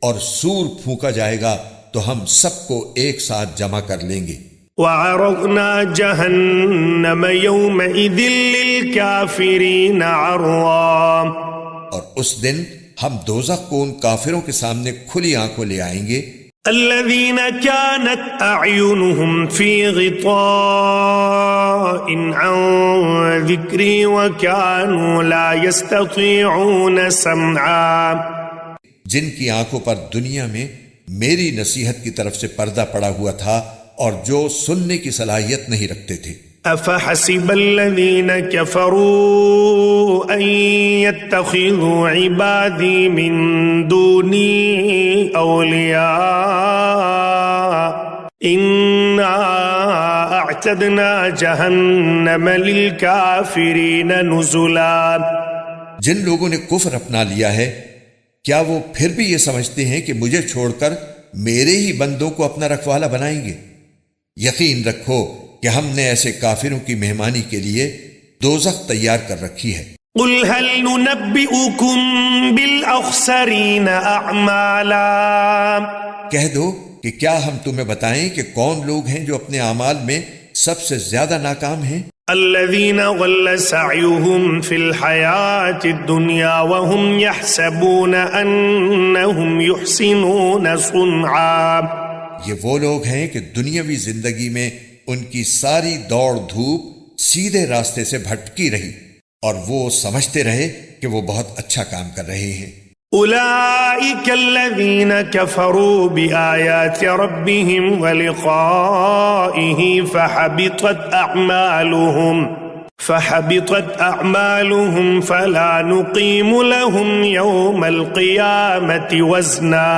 اور سور پھونکا جائے گا تو ہم سب کو ایک ساتھ جمع کر لیں گے۔ وعرضنا جہنم یومئذ للکافرین عرضا، اور اس دن ہم دوزخ کو ان کافروں کے سامنے کھلی آنکھوں لے آئیں گے، الذین كانت اعینهم فی غطاء عن ذکری وكانوا لا يستطيعون سمعا، جن کی آنکھوں پر دنیا میں میری نصیحت کی طرف سے پردہ پڑا ہوا تھا اور جو سننے کی صلاحیت نہیں رکھتے تھے۔ افحسب الذین كفروا ان يتخذوا عبادی من دونی اولیاء انا اعتدنا جہنم للکافرین نزلا، جن لوگوں نے کفر اپنا لیا ہے کیا وہ پھر بھی یہ سمجھتے ہیں کہ مجھے چھوڑ کر میرے ہی بندوں کو اپنا رکھوالا بنائیں گے؟ یقین رکھو کہ ہم نے ایسے کافروں کی مہمانی کے لیے دوزخ تیار کر رکھی ہے۔ قل هل ننبئكم بالاخسرین اعمالا، کہہ دو کہ کیا ہم تمہیں بتائیں کہ کون لوگ ہیں جو اپنے اعمال میں سب سے زیادہ ناکام ہیں؟ الذین ضل سعیهم فی الحیاة الدنیا وهم يحسبون انهم يحسنون صنعا، یہ وہ لوگ ہیں کہ دنیاوی زندگی میں ان کی ساری دوڑ دھوپ سیدھے راستے سے بھٹکی رہی اور وہ سمجھتے رہے کہ وہ بہت اچھا کام کر رہے ہیں۔ اولئک الذین کفروا بآیات ربهم ولقائه فحبطت اعمالهم فلا نقیم لهم یوم القیامة وزنا،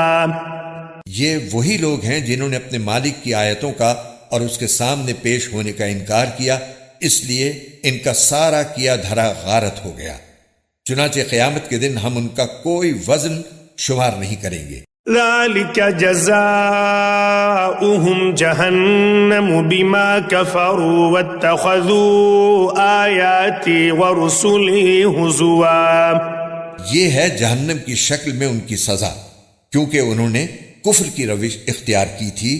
یہ وہی لوگ ہیں جنہوں نے اپنے مالک کی آیتوں کا اور اس کے سامنے پیش ہونے کا انکار کیا، اس لیے ان کا سارا کیا دھرا غارت ہو گیا، چنانچہ قیامت کے دن ہم ان کا کوئی وزن شمار نہیں کریں گے۔ ذلك جزاؤهم جہنم بما كفروا واتخذوا آیاتی ورسلی ہزوا، یہ ہے جہنم کی شکل میں ان کی سزا، کیونکہ انہوں نے کفر کی روش اختیار کی تھی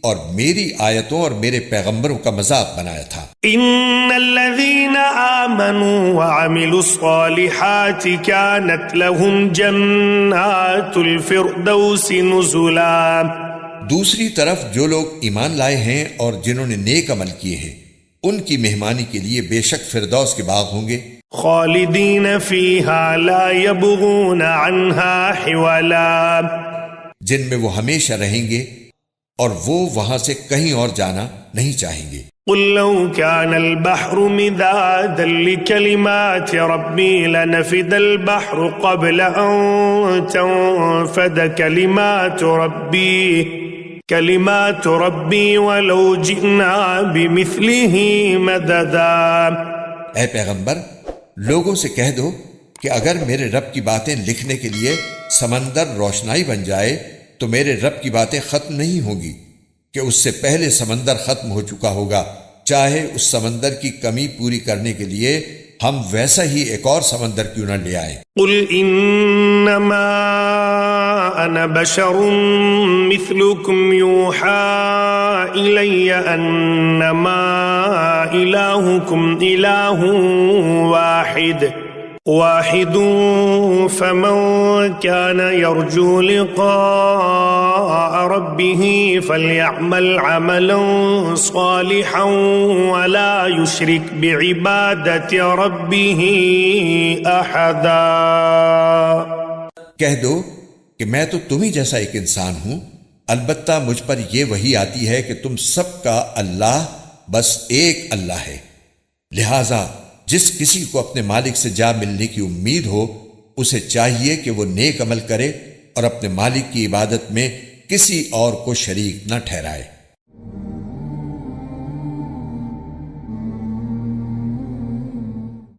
اور میری آیتوں اور میرے پیغمبروں کا مذاق بنایا تھا۔ ان الذین آمنوا وعملوا الصالحات كانت لهم جنات الفردوس نزلا، دوسری طرف جو لوگ ایمان لائے ہیں اور جنہوں نے نیک عمل کیے ہیں ان کی مہمانی کے لیے بے شک فردوس کے باغ ہوں گے، خالدین فیہا لا یبغون عنہا حولا، جن میں وہ ہمیشہ رہیں گے اور وہ وہاں سے کہیں اور جانا نہیں چاہیں گے۔ قل لو كان البحر مدادا لكلمات ربي لنفد البحر قبل أن تنفد كلمات ربي ولو جئنا بمثله مددا، اے پیغمبر لوگوں سے کہہ دو کہ اگر میرے رب کی باتیں لکھنے کے لیے سمندر روشنائی بن جائے تو میرے رب کی باتیں ختم نہیں ہوں گی کہ اس سے پہلے سمندر ختم ہو چکا ہوگا، چاہے اس سمندر کی کمی پوری کرنے کے لیے ہم ویسا ہی ایک اور سمندر کیوں نہ لے آئیں۔ قل انما انا بشر مثلكم يوحى الي انما الهكم اله واحد فمن كان يرجو لقاء ربه فليعمل عملا صالحا ولا يشرك بعبادة ربه احدا، کہہ دو کہ میں تو تمہیں جیسا ایک انسان ہوں، البتہ مجھ پر یہ وحی آتی ہے کہ تم سب کا اللہ بس ایک اللہ ہے، لہذا جس کسی کو اپنے مالک سے جا ملنے کی امید ہو اسے چاہیے کہ وہ نیک عمل کرے اور اپنے مالک کی عبادت میں کسی اور کو شریک نہ ٹھہرائے۔